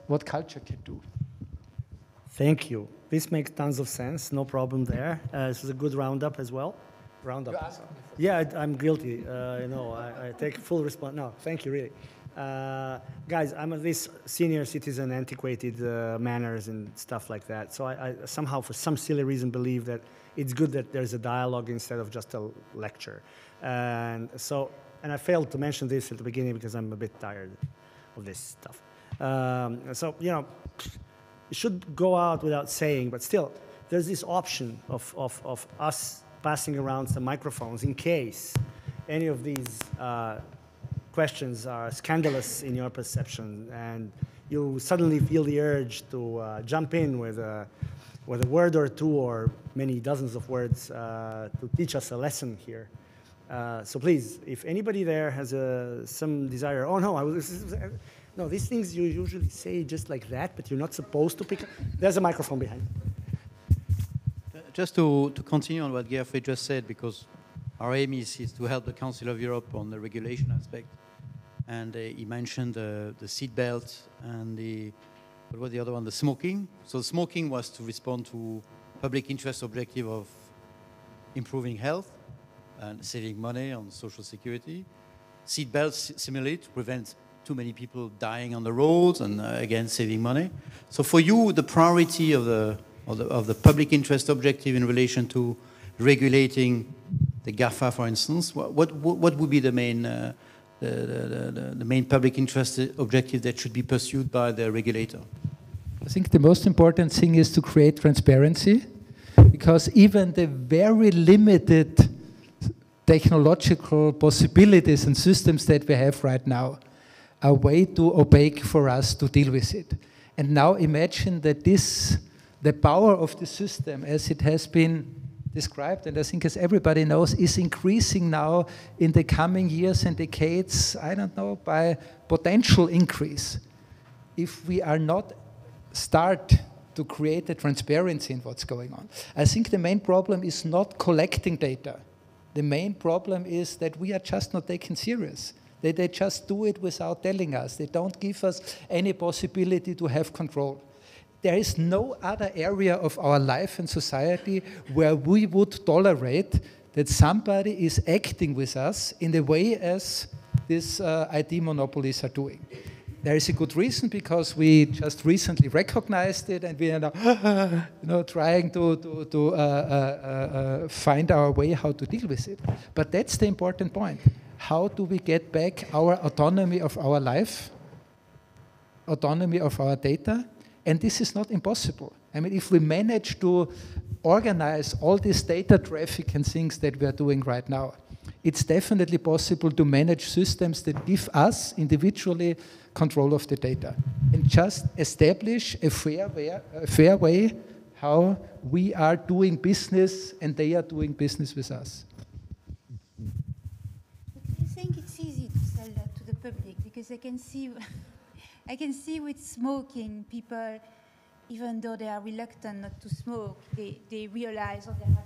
what culture can do. Thank you. This makes tons of sense. No problem there. This is a good roundup as well. Roundup. Yeah, I'm guilty. I take full response. No, thank you, really. Guys, I'm this senior citizen, antiquated manners and stuff like that. So I somehow, for some silly reason, believe that it's good that there's a dialogue instead of just a lecture. And I failed to mention this at the beginning because I'm a bit tired of this stuff. It should go out without saying, but still, there's this option of us passing around some microphones in case any of these questions are scandalous in your perception, and you suddenly feel the urge to jump in with a word or two or many dozens of words to teach us a lesson here. So please, if anybody there has some desire, oh no, no, these things you usually say just like that, but you're not supposed to pick up. There's a microphone behind. Just to continue on what Gerfried just said, because our aim is to help the Council of Europe on the regulation aspect. And he mentioned the seat belt and what was the other one? The smoking. So smoking was to respond to public interest objective of improving health and saving money on social security. Seat belts, similarly, to prevent too many people dying on the roads and again saving money. So for you, the priority of the public interest objective in relation to regulating the GAFA, for instance, what would be the main the main public interest objective that should be pursued by the regulator? I think the most important thing is to create transparency, because even the very limited technological possibilities and systems that we have right now are way too opaque for us to deal with it. And now imagine that the power of the system, as it has been described, and I think as everybody knows, is increasing now in the coming years and decades, I don't know, by potential increase. If we are not start to create a transparency in what's going on. I think the main problem is not collecting data. The main problem is that we are just not taken serious. They just do it without telling us. They don't give us any possibility to have control. There is no other area of our life and society where we would tolerate that somebody is acting with us in the way as these IT monopolies are doing. There is a good reason, because we just recently recognized it, and we are now trying to find our way how to deal with it. But that's the important point. How do we get back our autonomy of our life, autonomy of our data? And this is not impossible. I mean, if we manage to organize all this data traffic and things that we are doing right now, it's definitely possible to manage systems that give us individually control of the data and just establish a fair way how we are doing business and they are doing business with us. I think it's easy to sell that to the public, because I can see with smoking, people, even though they are reluctant not to smoke, they realize, or they have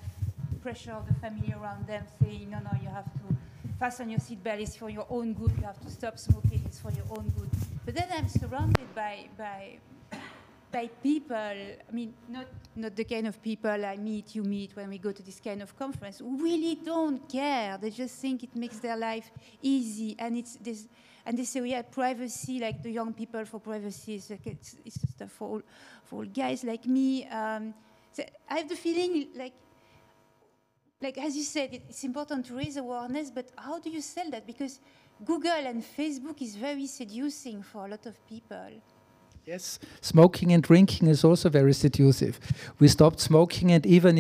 pressure of the family around them saying, no, you have to fasten your seatbelt, it's for your own good, you have to stop smoking, it's for your own good. But then I'm surrounded by people, I mean, not the kind of people you meet when we go to this kind of conference, who really don't care. They just think it makes their life easy, and and they say, yeah, privacy, like the young people for privacy, it's stuff for all guys like me. So I have the feeling like as you said, it's important to raise awareness, but how do you sell that? Because Google and Facebook is very seducing for a lot of people. Yes, smoking and drinking is also very seductive. We stopped smoking, and even,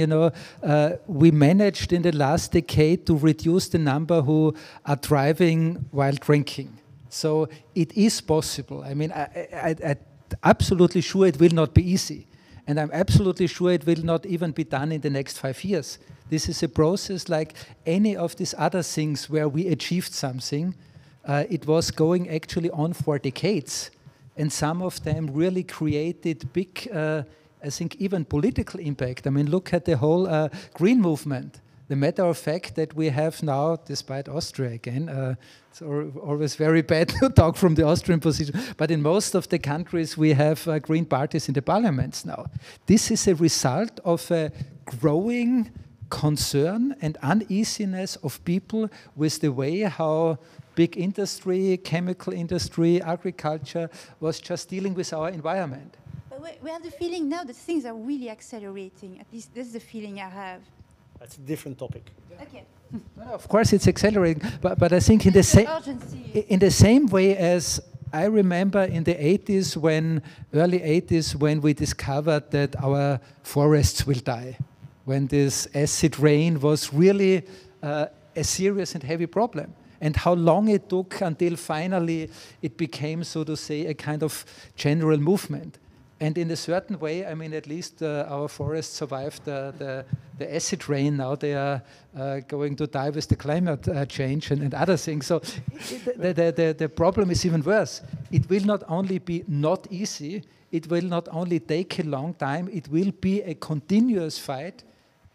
we managed in the last decade to reduce the number who are driving while drinking. So it is possible. I mean, I'm absolutely sure it will not be easy. And I'm absolutely sure it will not even be done in the next 5 years. This is a process like any of these other things where we achieved something. It was going actually on for decades. and some of them really created big, I think, even political impact. I mean, look at the whole green movement. The matter of fact that we have now, despite Austria again, it's always very bad to talk from the Austrian position, but in most of the countries we have green parties in the parliaments now. This is a result of a growing concern and uneasiness of people with the way how big industry, chemical industry, agriculture was just dealing with our environment. But we have the feeling now that things are really accelerating. At least this is the feeling I have. That's a different topic. Okay. No, of course, it's accelerating, but I think in the same way as I remember in the early 80s, when we discovered that our forests will die, when this acid rain was really a serious and heavy problem, and how long it took until finally it became, so to say, a kind of general movement. And in a certain way, I mean, at least our forests survived the acid rain. Now they are going to die with the climate change and other things. So the problem is even worse. It will not only be not easy, it will not only take a long time, it will be a continuous fight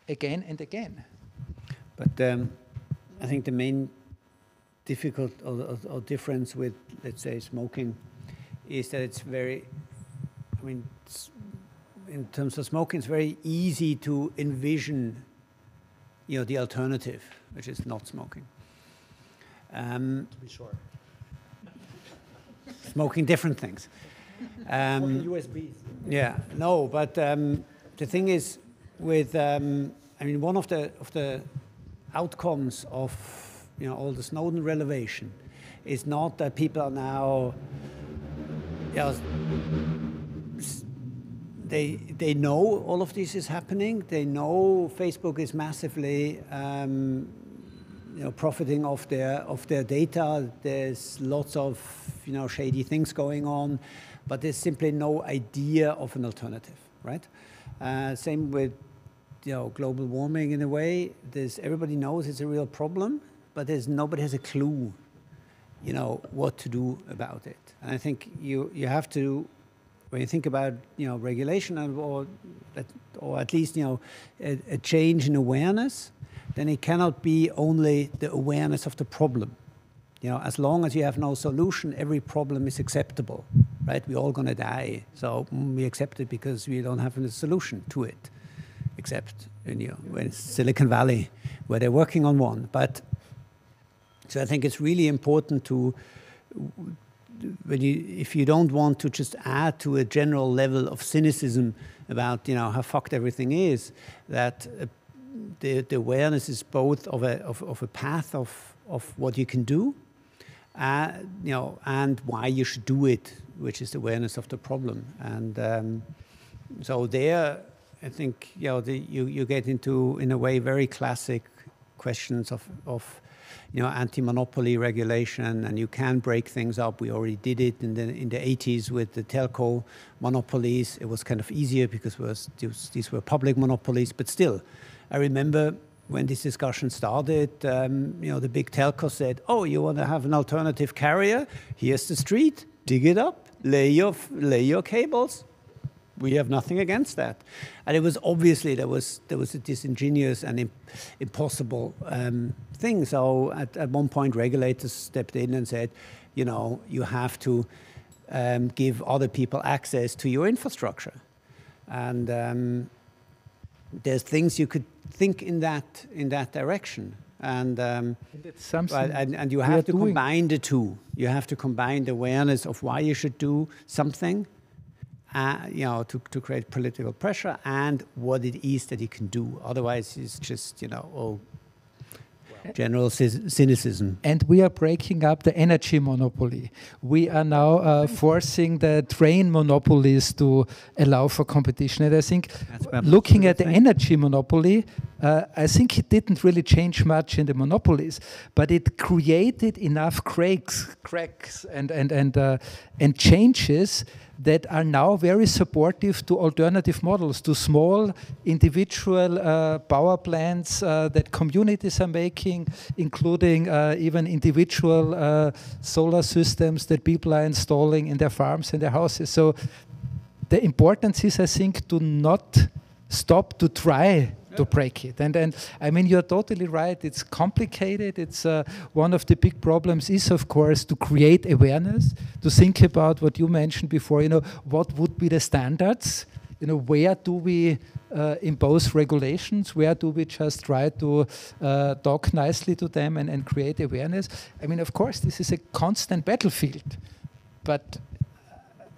again and again. But I think the main difficult or difference with, let's say, smoking is that it's very, I mean, in terms of smoking, it's very easy to envision, the alternative, which is not smoking. To be sure. Smoking different things. Smoking USBs. Yeah, no, but the thing is, with I mean, one of the outcomes of all the Snowden revelation is not that people are now, they know all of this is happening. They know Facebook is massively profiting off their data. There's lots of shady things going on, but there's simply no idea of an alternative, right? Same with global warming in a way. Everybody knows it's a real problem, but nobody has a clue, what to do about it. And I think you have to, when you think about regulation or at least a change in awareness, then it cannot be only the awareness of the problem. As long as you have no solution, every problem is acceptable, right? We're all going to die, so we accept it because we don't have a solution to it, except in Silicon Valley, where they're working on one. But so I think it's really important to, if you don't want to just add to a general level of cynicism about how fucked everything is, that the awareness is both of a path of what you can do, and why you should do it, which is the awareness of the problem. And so there, I think you get into, in a way, very classic questions of anti-monopoly regulation, and you can break things up. We already did it in the 80s with the telco monopolies. It was kind of easier because these were public monopolies, but still, I remember when this discussion started, the big telco said, "Oh, you want to have an alternative carrier? Here's the street. Dig it up. Lay your cables. We have nothing against that." And it was obviously there was a disingenuous and impossible thing. So at one point, regulators stepped in and said, you have to give other people access to your infrastructure. And there's things you could think in that direction. And and you have to combine the two. You have to combine the awareness of why you should do something, to create political pressure, and what it is that you can do. Otherwise, it's just, general cynicism. And we are breaking up the energy monopoly. We are now forcing the train monopolies to allow for competition. And I think looking at the energy monopoly, I think it didn't really change much in the monopolies, but it created enough cracks and changes that are now very supportive to alternative models, to small individual power plants that communities are making, including even individual solar systems that people are installing in their farms and their houses. So the importance is, I think, to not stop to try to break it. And I mean, you're totally right. It's complicated. It's one of the big problems is, of course, to create awareness, to think about what you mentioned before, you know, what would be the standards? You know, where do we impose regulations? Where do we just try to talk nicely to them and create awareness? I mean, of course, this is a constant battlefield, but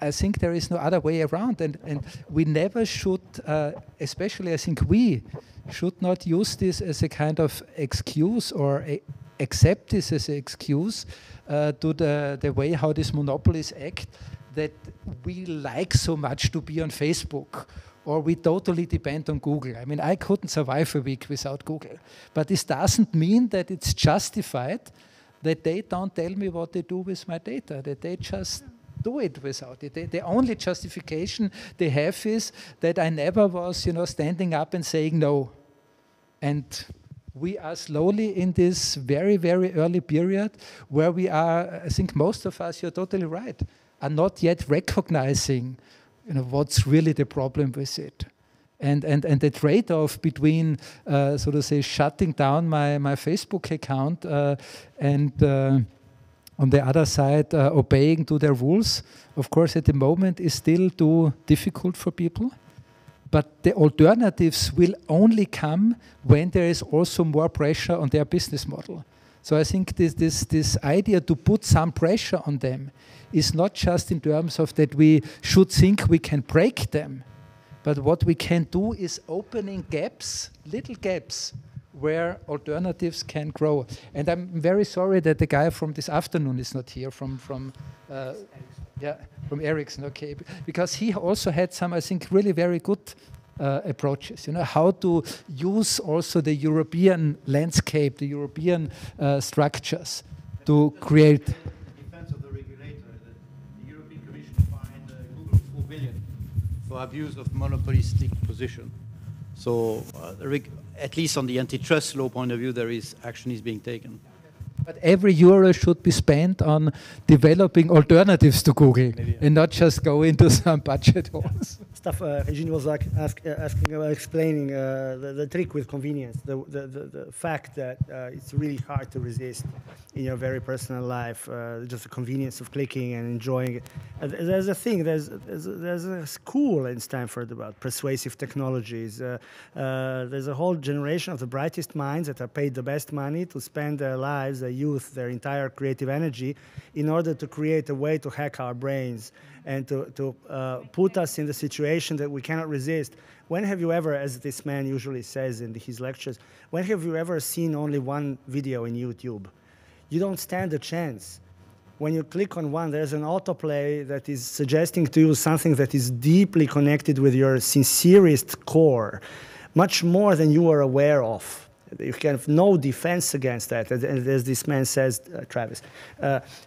I think there is no other way around, and we never should, especially I think we should not use this as a kind of excuse or accept this as an excuse to the way how these monopolies act, that we like so much to be on Facebook or we totally depend on Google. I mean, I couldn't survive a week without Google, but this doesn't mean that it's justified that they don't tell me what they do with my data, that they just do it without it. The only justification they have is that I never was, you know, standing up and saying no. And we are slowly in this very, very early period where we are, I think most of us, you're totally right, are not yet recognizing, you know, what's really the problem with it. And the trade-off between, so to say, shutting down my Facebook account and on the other side, obeying to their rules, of course, at the moment is still too difficult for people. But the alternatives will only come when there is also more pressure on their business model. So I think this idea to put some pressure on them is not just in terms of that we should think we can break them, but what we can do is opening gaps, little gaps, where alternatives can grow. And I'm very sorry that the guy from this afternoon is not here, from Ericsson, okay, because he also had some, I think, really very good approaches, you know, how to use also the European landscape, the European structures to create. In defense of the regulator, the European Commission fined Google 4 billion for abuse of monopolistic position. So at least on the antitrust law point of view, there is action is being taken. But every euro should be spent on developing alternatives to Google, maybe, and not just go into some budget holes. Stuff Eugene was like asking about explaining the trick with convenience, the fact that it's really hard to resist in your very personal life, just the convenience of clicking and enjoying it. There's a thing, there's a school in Stanford about persuasive technologies. There's a whole generation of the brightest minds that are paid the best money to spend their lives, their youth, their entire creative energy in order to create a way to hack our brains and to put us in the situation that we cannot resist. When have you ever, as this man usually says in his lectures, when have you ever seen only one video in YouTube? You don't stand a chance. When you click on one, there's an autoplay that is suggesting to you something that is deeply connected with your sincerest core, much more than you are aware of. You can have no defense against that. As this man says,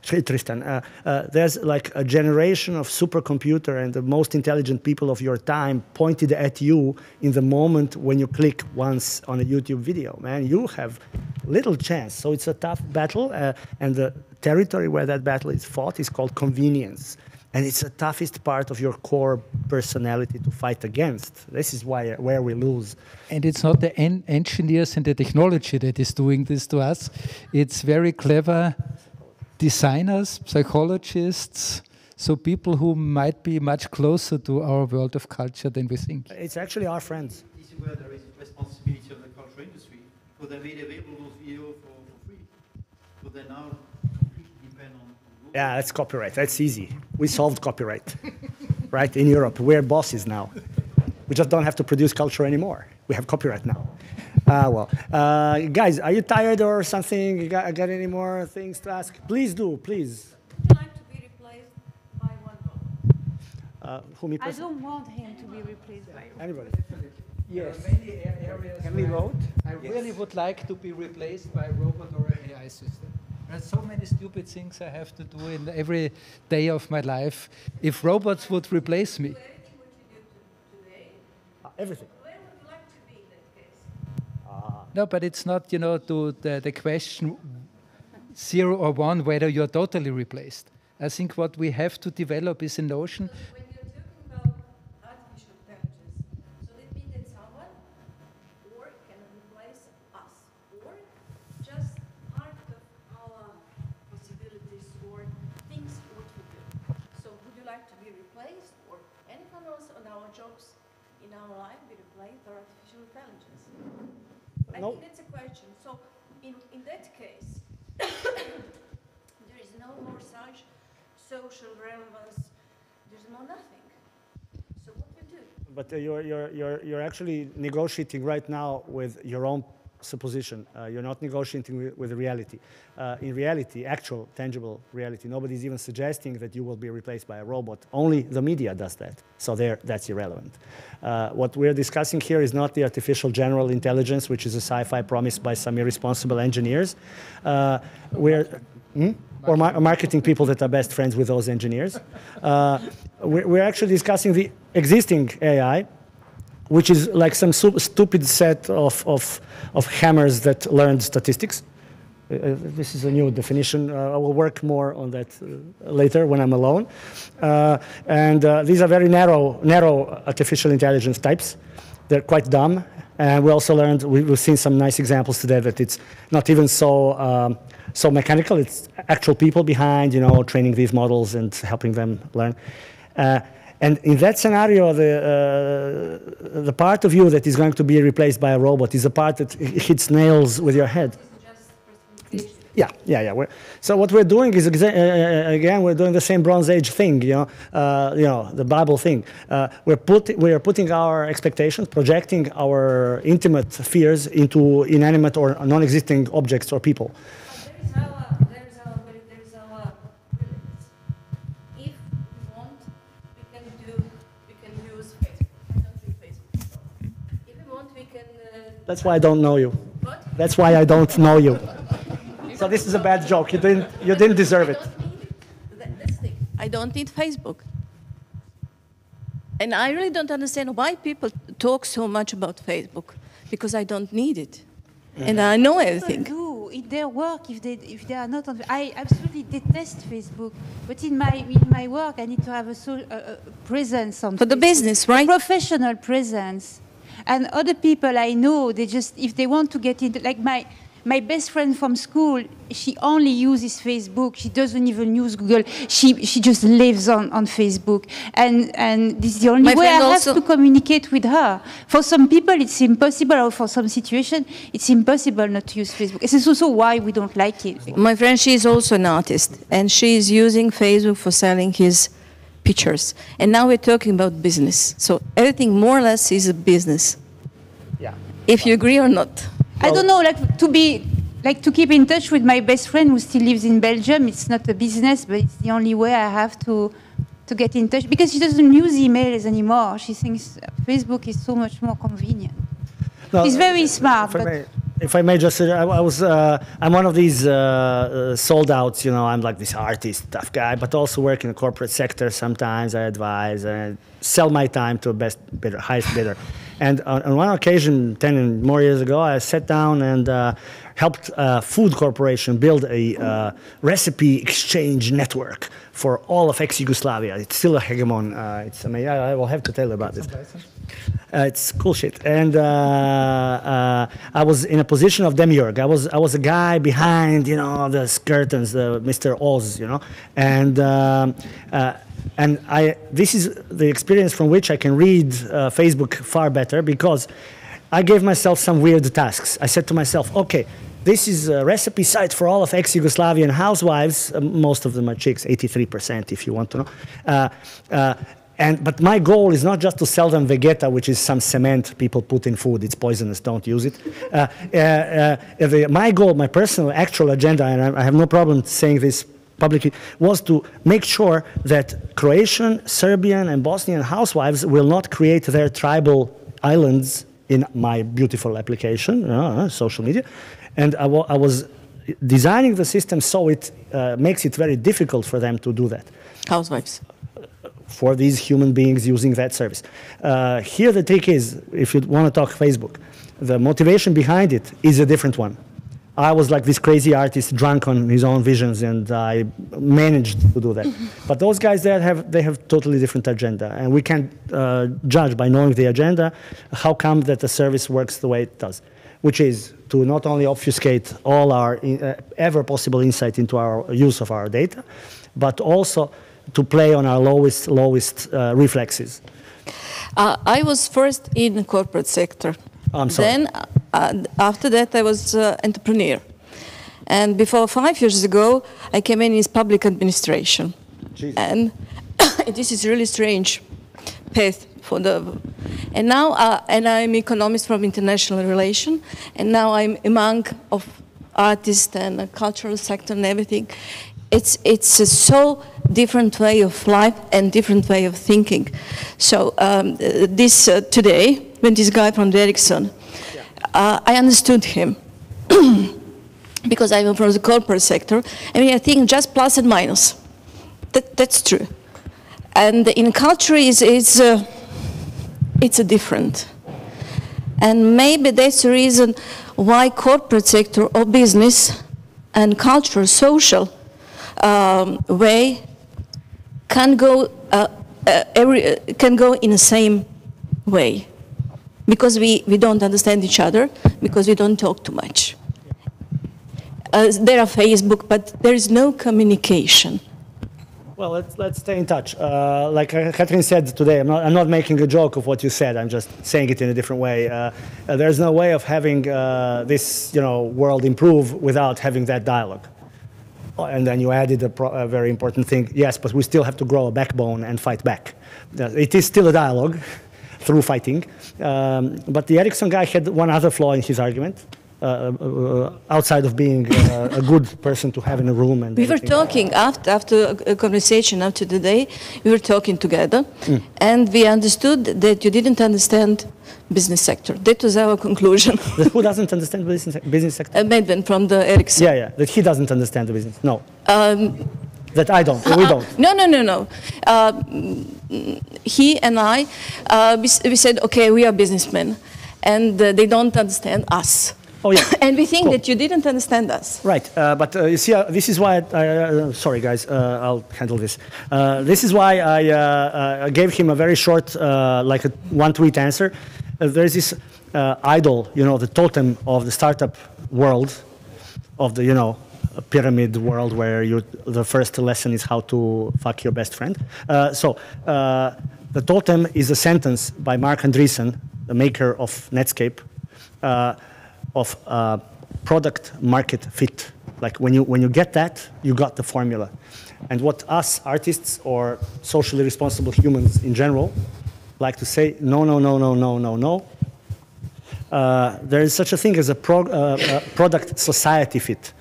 Tristan, there's like a generation of supercomputer and the most intelligent people of your time pointed at you in the moment when you click once on a YouTube video. Man, you have little chance. So it's a tough battle, and the territory where that battle is fought is called convenience. And it's the toughest part of your core personality to fight against. This is where we lose. And it's not the engineers and the technology that is doing this to us. It's very clever designers, psychologists, so people who might be much closer to our world of culture than we think. It's actually our friends. This is where there is responsibility of the culture industry, because they made available those videos for free. So they now completely depend on Google. Yeah, that's copyright. That's easy. We solved copyright, right? In Europe, we're bosses now. We just don't have to produce culture anymore. We have copyright now. Guys, are you tired or something? You got any more things to ask? Please do, please. Would you like to be replaced by one robot? I don't want him to be replaced by a robot. Anybody? Yes. There are many areas. Can we vote? I really would like to be replaced by a robot or an AI system. There's so many stupid things I have to do in every day of my life. If robots would replace me. Everything. Where would you like to be in that case? No, but it's not, to the question 0 or 1 whether you're totally replaced. I think what we have to develop is a notion. When you're talking about artificial intelligence, so that means that someone or can replace us, or just part of our possibilities or things what we do. So would you like to be replaced, or anyone else on our jobs in our life be replaced by artificial intelligence? I No. think that's a question. So in that case, there is no more such social relevance, there's no nothing. So what we do? But you're actually negotiating right now with your own supposition. You're not negotiating with reality. In reality, actual, tangible reality, nobody's even suggesting that you will be replaced by a robot. Only the media does that. So that's irrelevant. What we're discussing here is not the artificial general intelligence, which is a sci-fi promised by some irresponsible engineers. Or marketing people that are best friends with those engineers. We're actually discussing the existing AI, which is like some stupid set of hammers that learned statistics. This is a new definition. I will work more on that later when I'm alone. These are very narrow artificial intelligence types. They're quite dumb. And we also learned, we've seen some nice examples today that it's not even so mechanical. It's actual people behind, training these models and helping them learn. And in that scenario, the part of you that is going to be replaced by a robot is a part that hits nails with your head. Yeah. So what we're doing is again we're doing the same Bronze Age thing, the Bible thing. We are putting our expectations, projecting our intimate fears into inanimate or non-existing objects or people. There's our limits. If we want, we can use Facebook. I don't think Facebook. So if we want, we can. That's why I don't know you. What? That's why I don't know you. So this is a bad joke. You didn't deserve it. That's the thing. I don't need Facebook. And I really don't understand why people talk so much about Facebook, because I don't need it. And I know everything. Do in their work if they are not on. I absolutely detest Facebook, but in my work I need to have a presence on for the business, right? A professional presence. And other people I know, they just, if they want to get into, like my best friend from school, she only uses Facebook. She doesn't even use Google. She just lives on Facebook. And this is the only way I have to communicate with her. For some people, it's impossible, or for some situation, it's impossible not to use Facebook. This is also why we don't like it. My friend, she is also an artist, and she is using Facebook for selling his pictures. And now we're talking about business. So everything more or less is a business. Yeah. If you agree or not. I don't know, to keep in touch with my best friend who still lives in Belgium. It's not a business, but it's the only way I have to get in touch, because she doesn't use emails anymore. She thinks Facebook is so much more convenient. No, she's very smart. If I may just say, I'm one of these sold outs, I'm like this artist, tough guy, but also work in the corporate sector. Sometimes I advise and sell my time to a best bidder, highest bidder. And on one occasion, 10 and more years ago, I sat down and helped a food corporation build a recipe exchange network for all of ex-Yugoslavia. It's still a hegemon. I will have to tell you about this. It's cool shit. And I was in a position of demiurge. I was a guy behind, the curtains, the Mr. Oz, And this is the experience from which I can read Facebook far better, because I gave myself some weird tasks. I said to myself, okay, this is a recipe site for all of ex-Yugoslavian housewives. Most of them are chicks, 83% if you want to know. But my goal is not just to sell them Vegeta, which is some cement people put in food. It's poisonous, don't use it. My goal, my personal actual agenda, and I have no problem saying this publicly, was to make sure that Croatian, Serbian, and Bosnian housewives will not create their tribal islands in my beautiful application, social media. And I was designing the system so it makes it very difficult for them to do that. Housewives. For these human beings using that service. Here the trick is, if you want to talk Facebook, the motivation behind it is a different one. I was like this crazy artist drunk on his own visions, and I managed to do that. But those guys they have totally different agenda, and we can't judge by knowing the agenda how come that the service works the way it does, which is to not only obfuscate all our ever possible insight into our use of our data, but also to play on our lowest reflexes. I was first in the corporate sector. I'm sorry. Then, after that, I was entrepreneur. And before 5 years ago, I came in public administration. Jesus. And this is really strange path for the. And now, and I'm economist from international relation, and now I'm among of artists and cultural sector and everything. It's a so different way of life and different way of thinking. So today, when this guy from Ericsson, I understood him because I'm from the corporate sector. I mean, I think just plus and minus. That's true. And in culture, it's a different. And maybe that's the reason why corporate sector or business and culture, social way can go in the same way, because we don't understand each other, because we don't talk too much. There are Facebook, but there is no communication. Well, let's stay in touch. Like Catherine said today, I'm not making a joke of what you said. I'm just saying it in a different way. There's no way of having this, world improve without having that dialogue. And then you added a very important thing. Yes, but we still have to grow a backbone and fight back. It is still a dialogue through fighting. But the Ericsson guy had one other flaw in his argument. Outside of being a good person to have in a room. And we were talking after a conversation after the day, we were talking together, and we understood that you didn't understand business sector. That was our conclusion. Who doesn't understand business sector? Medvin from the Ericsson. Yeah, that he doesn't understand the business. No. That I don't. We don't. No. He and I, we said, okay, we are businessmen, and they don't understand us. Oh, yeah. And we think that you didn't understand us. Right, but you see, this is why, sorry guys, I'll handle this. This is why I gave him a very short, like a one-tweet answer. There's this idol, the totem of the startup world, of the, pyramid world where the first lesson is how to fuck your best friend. The totem is a sentence by Mark Andreessen, the maker of Netscape, of product market fit. Like when you get that, you got the formula. And what us artists or socially responsible humans in general like to say, no. There is such a thing as a product society fit.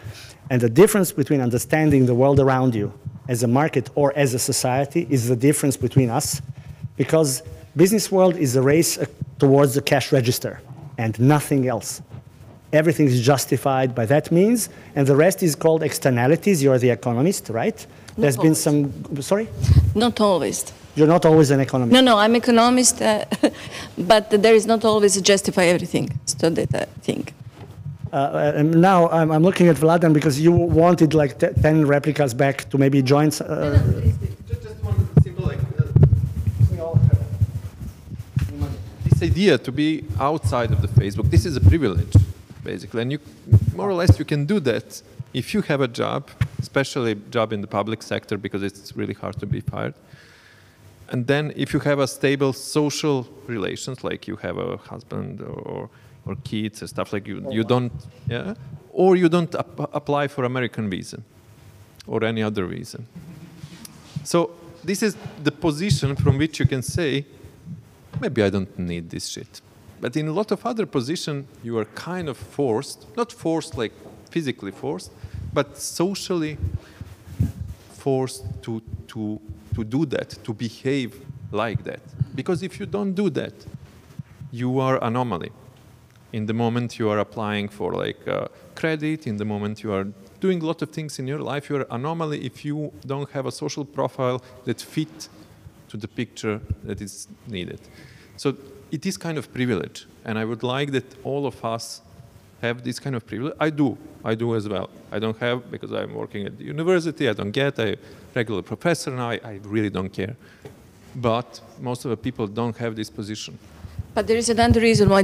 And the difference between understanding the world around you as a market or as a society is the difference between us, because business world is a race towards the cash register and nothing else. Everything is justified by that means, and the rest is called externalities. You're the economist, right? There's been some, sorry? Not always. You're not always an economist. No, I'm economist, but there is not always a justify everything, so that I think. And now I'm looking at Vladan because you wanted like 10 replicas back to maybe join. Just one simple, this idea to be outside of the Facebook, this is a privilege, basically. And you, more or less, you can do that if you have a job, especially a job in the public sector, because it's really hard to be fired. And then if you have a stable social relations, like you have a husband or kids and stuff, like you don't, yeah, or you don't apply for American visa or any other visa. So this is the position from which you can say, maybe I don't need this shit. But in a lot of other positions, you are kind of forced, not forced like physically forced, but socially forced to do that, to behave like that. Because if you don't do that, you are anomaly. In the moment you are applying for like credit, in the moment you are doing a lot of things in your life, you're an anomaly if you don't have a social profile that fit to the picture that is needed. So it is kind of privilege, and I would like that all of us have this kind of privilege. I do as well. I don't have, because I'm working at the university, I don't get a regular professor now, I really don't care. But most of the people don't have this position. But there is another reason why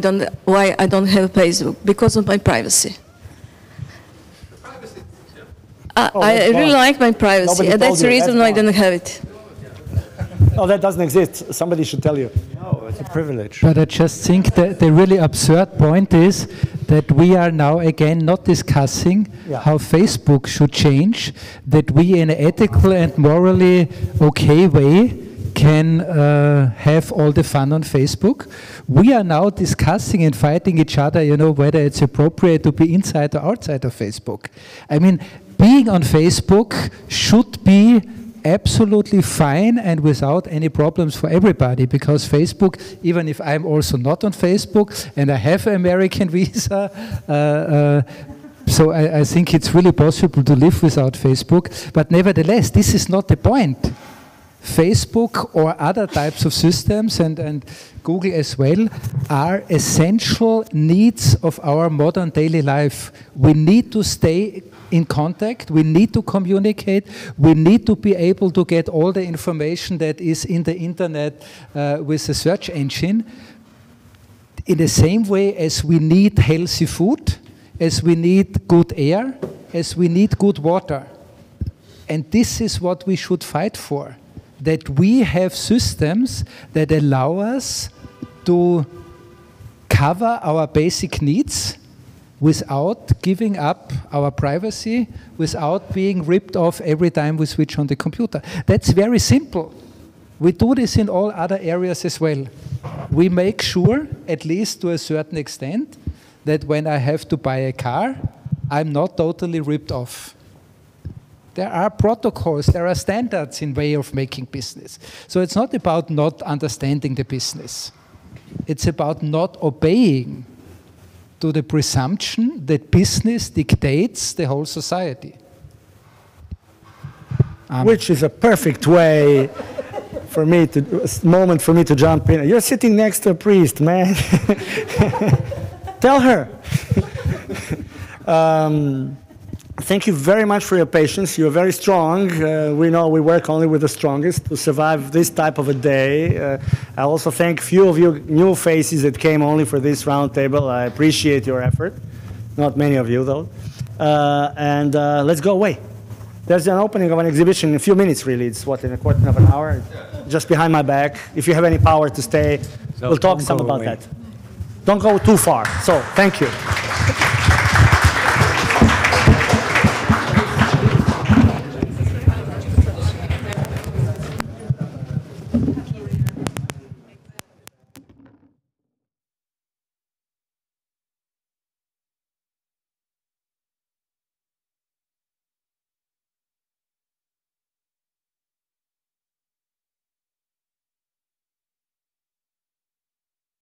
I don't have Facebook, because of my privacy. I really like my privacy, and that's the reason why I don't have it. No, that doesn't exist. Somebody should tell you. No, it's a privilege. But I just think that the really absurd point is that we are now again not discussing how Facebook should change, that we in an ethical and morally okay way can have all the fun on Facebook. We are now discussing and fighting each other, you know, whether it's appropriate to be inside or outside of Facebook. I mean, being on Facebook should be absolutely fine and without any problems for everybody, because Facebook, even if I'm also not on Facebook and I have an American visa, so I think it's really possible to live without Facebook. But nevertheless, this is not the point. Facebook or other types of systems, and Google as well, are essential needs of our modern daily life. We need to stay in contact, we need to communicate, we need to be able to get all the information that is in the internet with a search engine, in the same way as we need healthy food, as we need good air, as we need good water. And this is what we should fight for, that we have systems that allow us to cover our basic needs without giving up our privacy, without being ripped off every time we switch on the computer. That's very simple. We do this in all other areas as well. We make sure, at least to a certain extent, that when I have to buy a car, I'm not totally ripped off. There are protocols, there are standards in way of making business. So it's not about not understanding the business. It's about not obeying to the presumption that business dictates the whole society. Which is a perfect way for me to, moment for me to jump in. You're sitting next to a priest, man. Tell her. Thank you very much for your patience. You're very strong. We know we work only with the strongest to survive this type of a day. I also thank few of you new faces that came only for this roundtable. I appreciate your effort. Not many of you, though. Let's go away. There's an opening of an exhibition in a few minutes, really. It's, what, in a quarter of an hour? Just behind my back. If you have any power to stay, we'll talk some about that. Don't go too far. So, thank you.